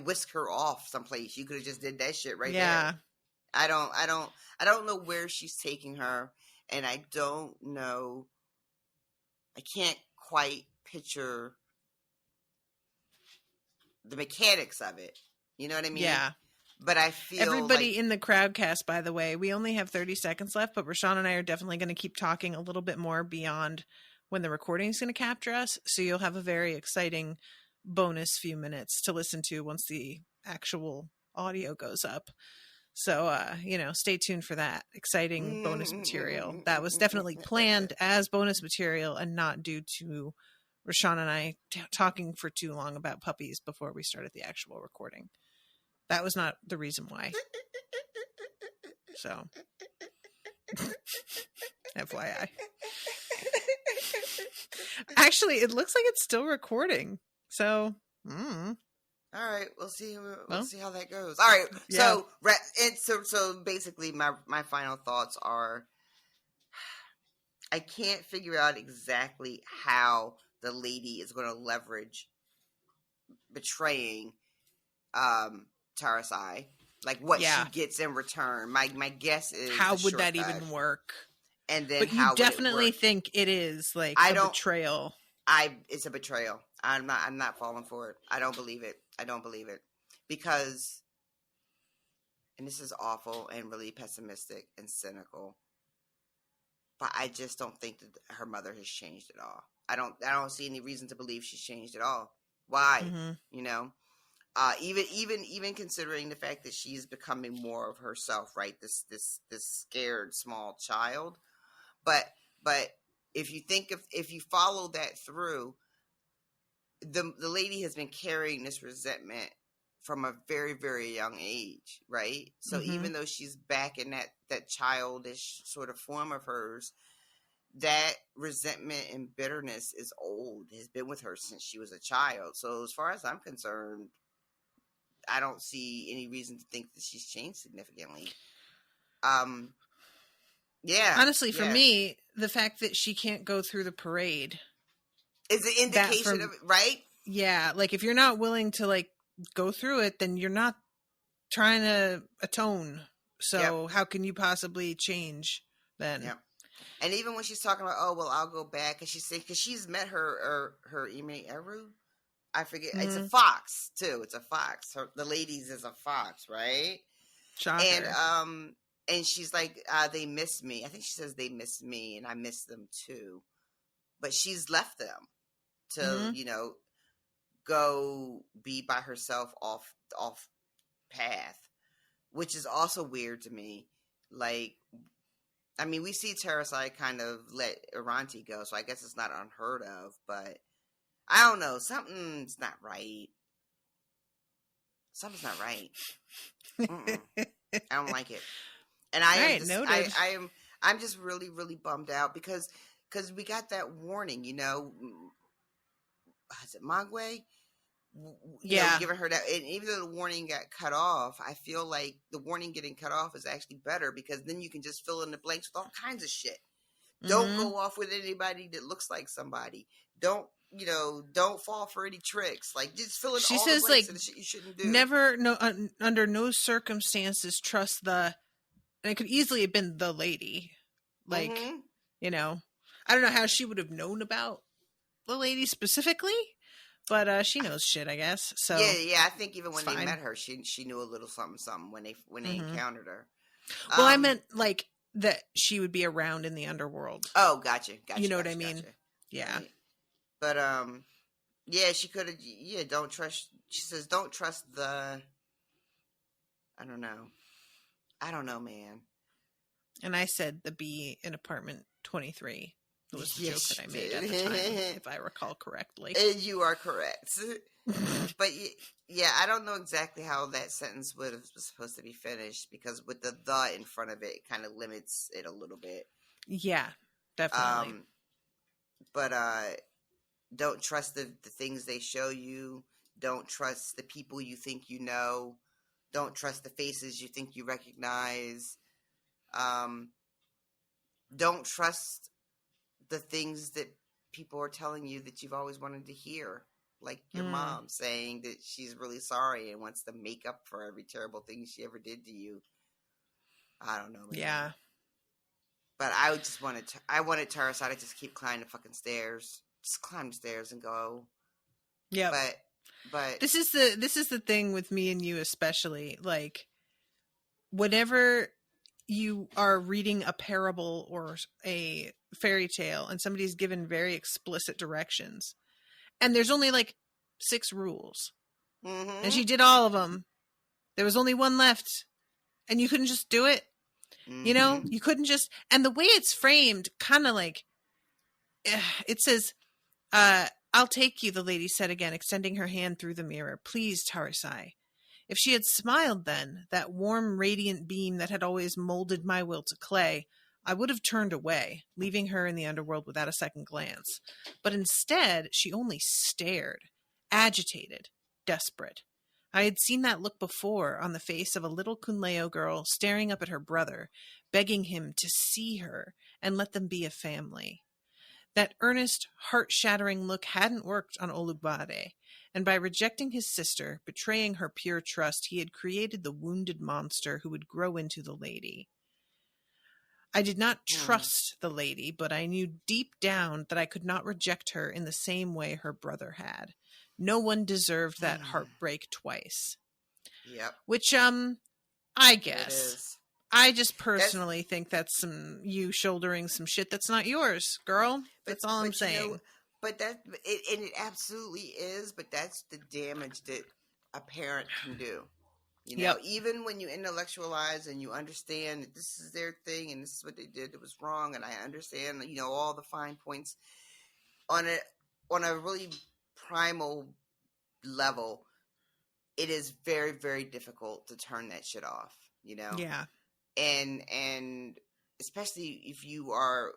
whisk her off someplace? You could have just did that shit right there. I don't know where she's taking her, and I don't know. I can't quite picture the mechanics of it. You know what I mean? Yeah. But I feel everybody in the crowdcast, by the way, we only have 30 seconds left, but RoShawn and I are definitely going to keep talking a little bit more beyond when the recording is going to capture us. So you'll have a very exciting bonus few minutes to listen to once the actual audio goes up. So, stay tuned for that exciting bonus material. That was definitely planned as bonus material and not due to RoShawn and I talking for too long about puppies before we started the actual recording. That was not the reason why. So, FYI. Actually, it looks like it's still recording. So, all right, we'll see how that goes. All right, so so basically, my final thoughts are, I can't figure out exactly how the lady is going to leverage betraying Tarisai, like what she gets in return. My guess is how would that even work? And then, but you definitely think it is like a betrayal. It's a betrayal. I'm not falling for it. I don't believe it. Because, and this is awful and really pessimistic and cynical, but I just don't think that her mother has changed at all. I don't see any reason to believe she's changed at all. Why? Mm-hmm. You know, even considering the fact that she's becoming more of herself, right? This scared small child. But if you follow that through, the lady has been carrying this resentment from a very, very young age, right? So Mm-hmm. even though she's back in that childish sort of form of hers, that resentment and bitterness is old, has been with her since she was a child. So as far as I'm concerned, I don't see any reason to think that she's changed significantly. Yeah. Honestly, for me, the fact that she can't go through the parade is an indication of it, right? Yeah, like if you're not willing to like go through it, then you're not trying to atone. So how can you possibly change then? Yeah. And even when she's talking about, oh well, I'll go back, and she said because she's met her Ime Eru, I forget. Mm-hmm. It's a fox too. It's a fox. The ladies is a fox, right? Shocker. And she's like, they miss me. I think she says they miss me, and I miss them too. But she's left them to, you know, go be by herself off path, which is also weird to me. Like, I mean, we see Tarisai kind of let Iranti go, so I guess it's not unheard of, but I don't know. Something's not right. Something's not right. I don't like it. And I'm just really, really bummed out because we got that warning, you know. Is it Magwe? Yeah. Giving her that, and even though the warning got cut off, I feel like the warning getting cut off is actually better because then you can just fill in the blanks with all kinds of shit. Don't go off with anybody that looks like somebody. Don't fall for any tricks. Like, just fill in all the blanks of the shit you shouldn't do. Never, under no circumstances trust and it could easily have been the lady. Like, you know, I don't know how she would have known about the lady specifically, but she knows shit, I guess. So yeah. I think even when they met her, she knew a little something when they encountered her. Well, I meant like that she would be around in the underworld. Oh, gotcha. You know what I mean? Gotcha. Yeah. Right. But yeah, she could have. Yeah, don't trust. She says, don't trust the. I don't know, man. And I said the bee in apartment 23. It was the joke that I made at the time, if I recall correctly. And you are correct. But yeah, I don't know exactly how that sentence was supposed to be finished because with the in front of it kind of limits it a little bit. Yeah, definitely. But don't trust the things they show you. Don't trust the people you think you know. Don't trust the faces you think you recognize. Don't trust the things that people are telling you that you've always wanted to hear. Like your mom saying that she's really sorry and wants to make up for every terrible thing she ever did to you. I don't know, man. Yeah. But I wanted Tarisai to just keep climbing the fucking stairs. Just climb the stairs and go. Yeah. But this is the thing with me and you especially. Like, whenever you are reading a parable or a fairy tale and somebody's given very explicit directions and there's only like 6 rules and she did all of them, there was only one left and you couldn't just do it. You know, you couldn't just, and the way it's framed kind of like it says, I'll take you, the lady said again, extending her hand through the mirror. Please, Tarisai. If she had smiled then, that warm, radiant beam that had always molded my will to clay, I would have turned away, leaving her in the underworld without a second glance. But instead, she only stared, agitated, desperate. I had seen that look before on the face of a little Kunleo girl staring up at her brother, begging him to see her and let them be a family. That earnest, heart-shattering look hadn't worked on Olugbade, and by rejecting his sister, betraying her pure trust, he had created the wounded monster who would grow into the lady. I did not trust the lady, but I knew deep down that I could not reject her in the same way her brother had. No one deserved that heartbreak twice. Yep. Which, I guess. I just personally think that's you shouldering some shit that's not yours, girl. That's all I'm saying. You know, but it absolutely is, but that's the damage that a parent can do. You know, even when you intellectually and you understand that this is their thing and this is what they did that was wrong, and I understand, you know, all the fine points on a really primal level, it is very, very difficult to turn that shit off, you know? Yeah. And especially if you are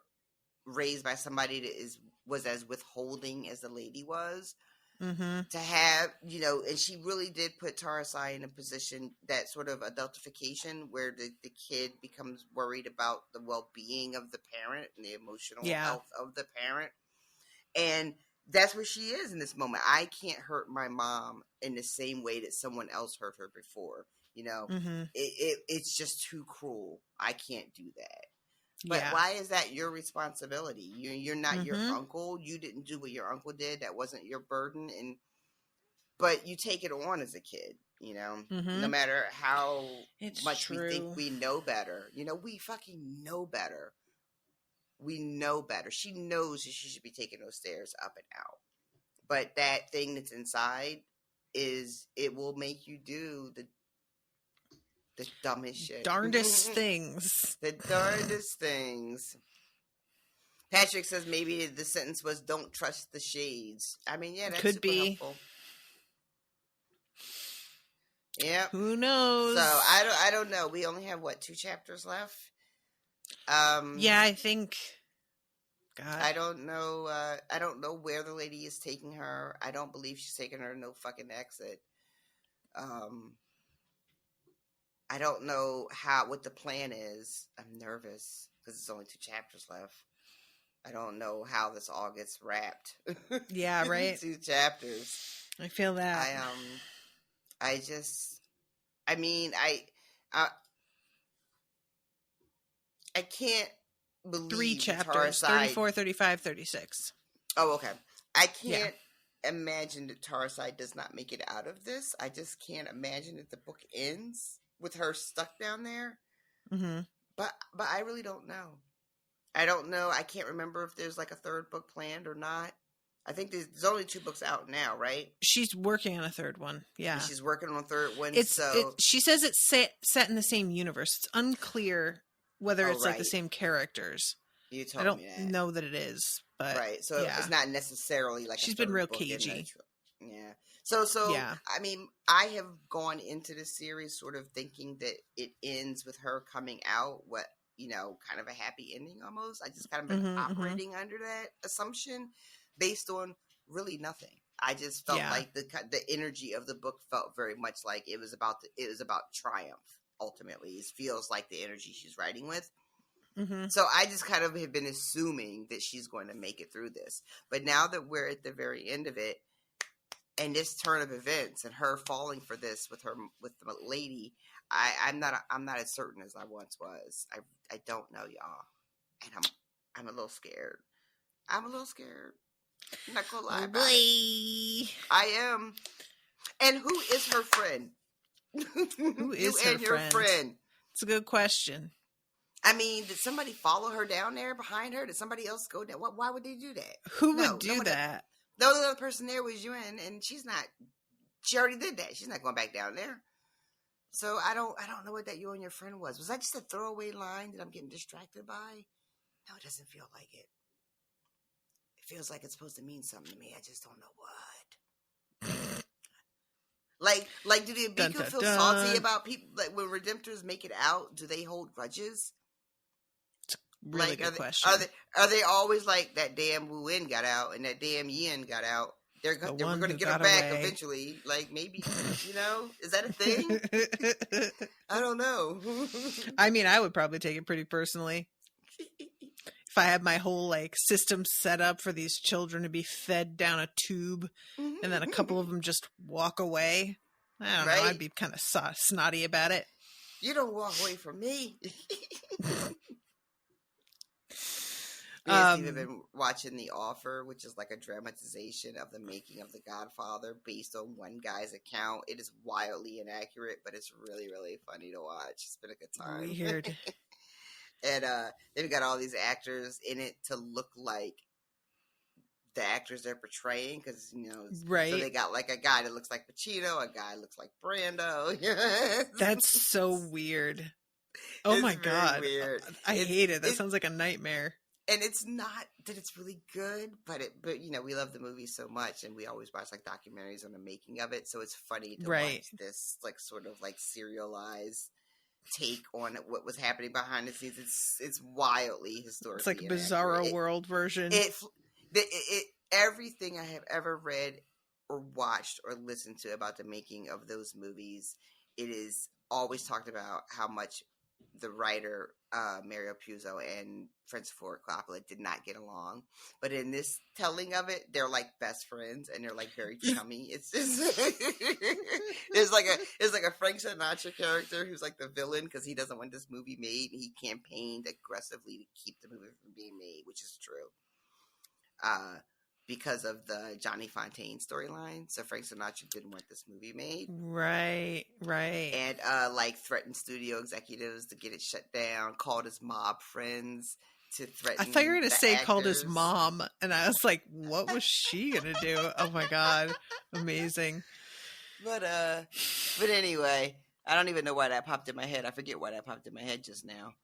raised by somebody that was as withholding as the lady was, to have, you know, and she really did put Tarisai in a position, that sort of adultification where the kid becomes worried about the well-being of the parent and the emotional health of the parent. And that's where she is in this moment. I can't hurt my mom in the same way that someone else hurt her before. You know, it's just too cruel. I can't do that. But why is that your responsibility? You're not your uncle. You didn't do what your uncle did. That wasn't your burden. But you take it on as a kid, you know, no matter how much we think we know better. You know, we fucking know better. We know better. She knows that she should be taking those stairs up and out. But that thing that's inside it will make you do the dumbest shit. Darndest things. The darndest things. Patrick says maybe the sentence was, "Don't trust the shades." I mean, yeah, that could be helpful. Yeah. Who knows? So I don't know. We only have 2 chapters left. Yeah, I think. God. I don't know. I don't know where the lady is taking her. I don't believe she's taking her to no fucking exit. I don't know what the plan is. I'm nervous because there's only 2 chapters left. I don't know how this all gets wrapped. Yeah, right. 2 chapters. I feel that. I can't believe 3 chapters, Tarisai, 34, 35, 36. Oh, okay. I can't imagine that Tarisai does not make it out of this. I just can't imagine that the book ends with her stuck down there. But I really don't know. I don't know. I can't remember if there's like a 3rd book planned or not. I think there's only 2 books out now, right? She's working on a 3rd one. Yeah. She's working on a 3rd one. She says it's set in the same universe. It's unclear whether it's like the same characters. You told me that. I don't know that it is, but right. So it's not necessarily like she's been real cagey. Yeah. So I mean, I have gone into this series sort of thinking that it ends with her coming out. Kind of a happy ending almost. I just kind of been operating under that assumption based on really nothing. I just felt like the energy of the book felt very much like it was about triumph. Ultimately, it feels like the energy she's writing with. So I just kind of have been assuming that she's going to make it through this. But now that we're at the very end of it, and this turn of events, and her falling for this with the lady, I'm not as certain as I once was. I don't know, y'all, and I'm a little scared. I'm not gonna lie about it. I am. And who is her friend? Who is her friend? It's a good question. I mean, did somebody follow her down there behind her? Did somebody else go down? Why would they do that? Who would do that? The only other person there was you, and she's not. She already did that. She's not going back down there. So I don't know what that you and your friend was. Was that just a throwaway line that I'm getting distracted by? No, it doesn't feel like it. It feels like it's supposed to mean something to me. I just don't know what. Like, do the Abiku feel salty about people? Like, when Redemptors make it out, do they hold grudges? Really good question. Are they always like, that damn Wu In got out and that damn Yin got out? We're going to get her back eventually. Like, maybe, is that a thing? I don't know. I mean, I would probably take it pretty personally. If I had my whole system set up for these children to be fed down a tube and then a couple of them just walk away, I don't know. I'd be kind of snotty about it. You don't walk away from me. has even been watching The Offer, which is like a dramatization of the making of The Godfather based on one guy's account. It is wildly inaccurate, but it's really, really funny to watch. It's been a good time. Weird. And they've got all these actors in it to look like the actors they're portraying, because right. So they got like a guy that looks like Pacino, a guy looks like Brando. That's so weird. Oh my god, weird. I hate it. That sounds like a nightmare. And it's not that it's really good, but we love the movie so much, and we always watch like documentaries on the making of it. So it's funny to watch this like sort of like serialized take on what was happening behind the scenes. It's wildly historic. It's like a Bizarro World version. Everything I have ever read or watched or listened to about the making of those movies, it is always talked about how much the writer Mario Puzo and Francis Ford Coppola did not get along. But in this telling of it, they're like best friends and they're like very chummy. It's just there's like a Frank Sinatra character who's like the villain because he doesn't want this movie made, and he campaigned aggressively to keep the movie from being made, which is true. Because of the Johnny Fontaine storyline. So Frank Sinatra didn't want this movie made. Right. And like threatened studio executives to get it shut down, called his mob friends to threaten. I thought you were going to say actors. Called his mom, and I was like, what was she going to do? Oh my god. Amazing. But anyway, I don't even know why that popped in my head. I forget why that popped in my head just now.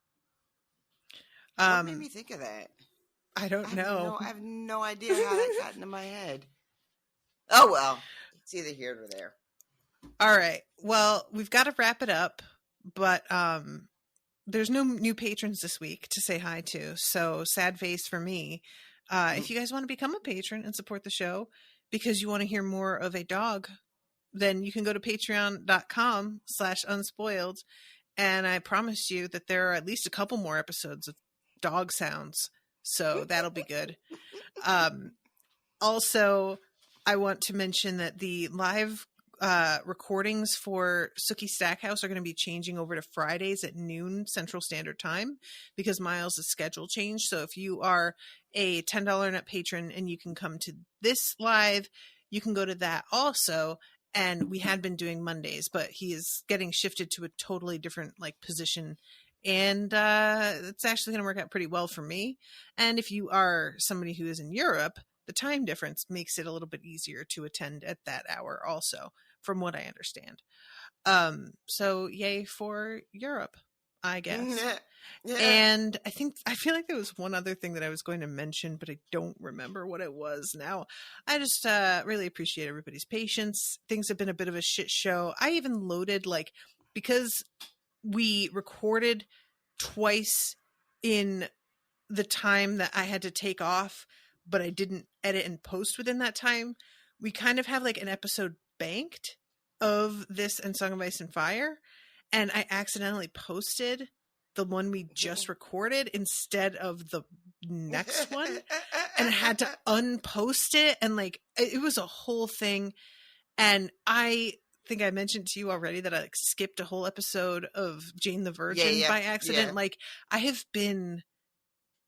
What made me think of that? I don't know. I have no idea how that got into my head. Oh, well. It's either here or there. All right. Well, we've got to wrap it up, but there's no new patrons this week to say hi to, so sad face for me. If you guys want to become a patron and support the show because you want to hear more of a dog, then you can go to patreon.com/unspoiled, and I promise you that there are at least a couple more episodes of dog sounds. So that'll be good. Also, I want to mention that the live recordings for Sookie Stackhouse are going to be changing over to Fridays at noon Central Standard Time because Miles' schedule changed. So if you are a $10 net patron and you can come to this live, you can go to that also. And we had been doing Mondays, but he is getting shifted to a totally different position. And it's actually going to work out pretty well for me. And if you are somebody who is in Europe, the time difference makes it a little bit easier to attend at that hour also, from what I understand. So yay for Europe, I guess. Yeah. And I feel like there was one other thing that I was going to mention, but I don't remember what it was now. I just really appreciate everybody's patience. Things have been a bit of a shit show. I even loaded because we recorded twice in the time that I had to take off, but I didn't edit and post within that time. We kind of have an episode banked of this and Song of Ice and Fire, and I accidentally posted the one we just recorded instead of the next one, and I had to unpost it, and it was a whole thing. And I think I mentioned to you already that I skipped a whole episode of Jane the Virgin by accident. Yeah. I have been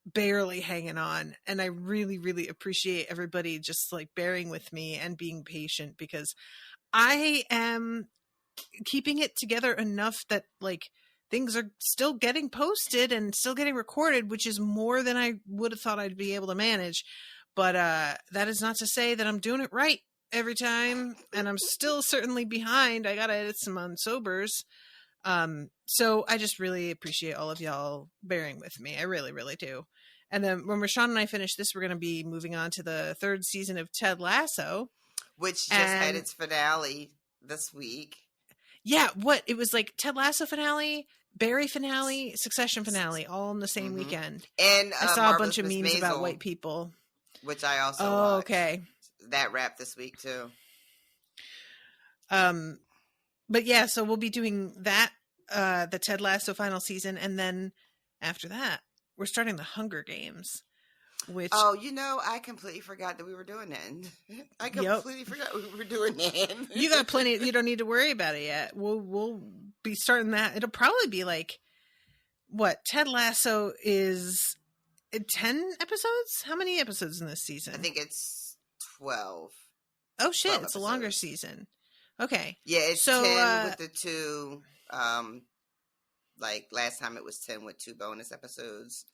barely hanging on, and I really, really appreciate everybody just bearing with me and being patient, because I am keeping it together enough that things are still getting posted and still getting recorded, which is more than I would have thought I'd be able to manage. But that is not to say that I'm doing it right every time, and I'm still certainly behind. I gotta edit some unsobers. So I just really appreciate all of y'all bearing with me. I really, really do. And then when RoShawn and I finish this, we're going to be moving on to the 3rd season of Ted Lasso, which just had its finale this week. Yeah, it was Ted Lasso finale, Barry finale, Succession finale, all in the same weekend. And I saw a bunch of memes about white people, which I also watched. Okay. That wrapped this week too. But yeah, so we'll be doing that, the Ted Lasso final season, and then after that, we're starting the Hunger Games. Which I completely forgot that we were doing that. I completely forgot we were doing that. You got plenty. You don't need to worry about it yet. We'll be starting that. It'll probably be Ted Lasso is 10 episodes? How many episodes in this season? I think it's 12. Oh shit, 12 it's a longer episodes. season. Okay. Yeah, it's So, 10 with the 2, like last time it was 10 with 2 bonus episodes.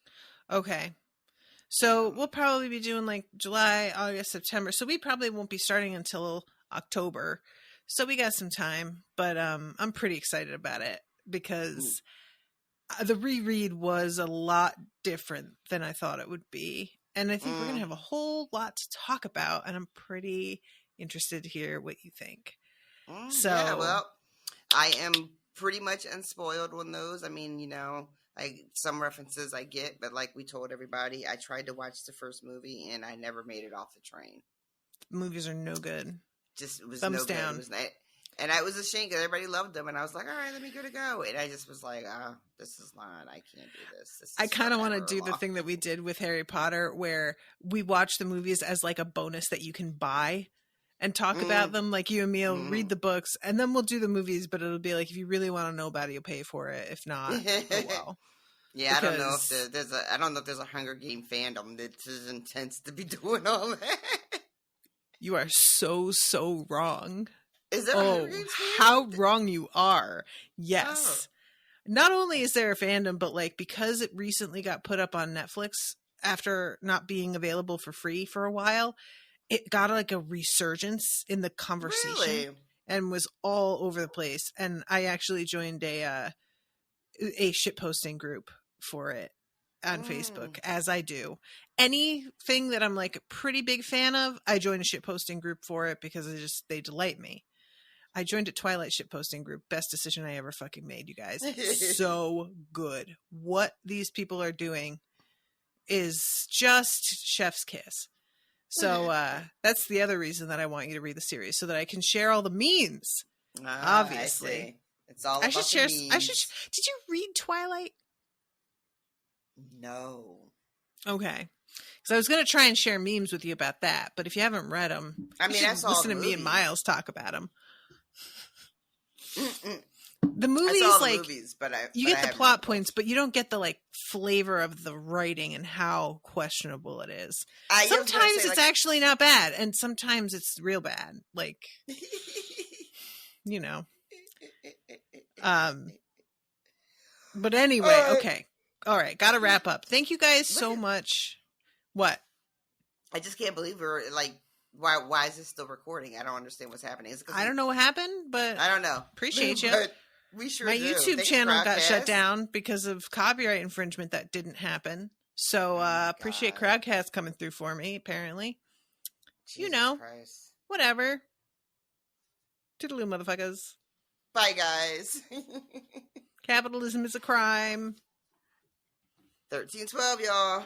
Okay. So we'll probably be doing like July, August, September. So we probably won't be starting until October. So we got some time, but I'm pretty excited about it because the reread was a lot different than I thought it would be. And I think we're going to have a whole lot to talk about, and I'm pretty interested to hear what you think. So, yeah, well, I am pretty much unspoiled on those. I mean, some references I get, but like we told everybody, I tried to watch the first movie and I never made it off the train. Movies are no good. Just, it was Thumbs no good. down. It was not, and I was ashamed because everybody loved them, and I was like, all right, let me give it a go. And I just was like, this is not, I can't do this. I kind of want to do the thing that we did with Harry Potter, where we watch the movies as like a bonus that you can buy and talk about them. Like you and me will read the books, and then we'll do the movies, but it'll be like, if you really want to know about it, you'll pay for it. If not, oh well. Yeah, because I don't know if I don't know if there's a Hunger Game fandom that is intense to be doing all that. You are so wrong. Is there a Hunger Games fandom? How wrong you are. Yes. Oh. Not only is there a fandom, but like because it recently got put up on Netflix after not being available for free for a while, it got like a resurgence in the conversation and was all over the place. And I actually joined a shitposting group for it on Facebook, as I do. Anything that I'm like a pretty big fan of, I join a shitposting group for it because they delight me. I joined a Twilight shitposting group. Best decision I ever fucking made, you guys. So good. What these people are doing is just chef's kiss. So that's the other reason that I want you to read the series, so that I can share all the memes. Obviously. It's all about the memes. Did you read Twilight? No. Okay. Because I was going to try and share memes with you about that, but if you haven't read them, I mean, I saw listen to me and Miles talk about them. The movies, I saw the like movies, but you get the plot points, but you don't get the like flavor of the writing and how questionable it is. Sometimes it's actually not bad, and sometimes it's real bad. Like, But anyway, okay. All right, got to wrap up. Thank you guys so much. What? I just can't believe we're like, why is this still recording? I don't understand what's happening. I don't know what happened, but I don't know. Appreciate you. But we sure My do. YouTube Thanks, channel got Crowdcast. shut down because of copyright infringement that didn't happen. So appreciate Crowdcast coming through for me, apparently. Jesus Christ. Whatever. Toodaloo, motherfuckers. Bye, guys. Capitalism is a crime. 1312, y'all.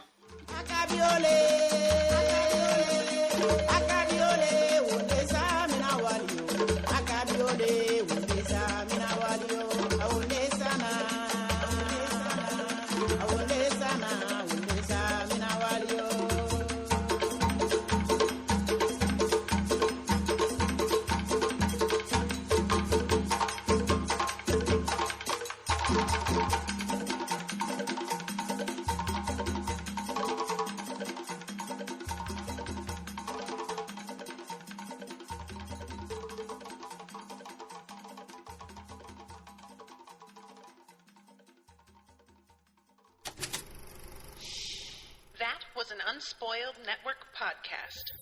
That was an Unspoiled Network podcast.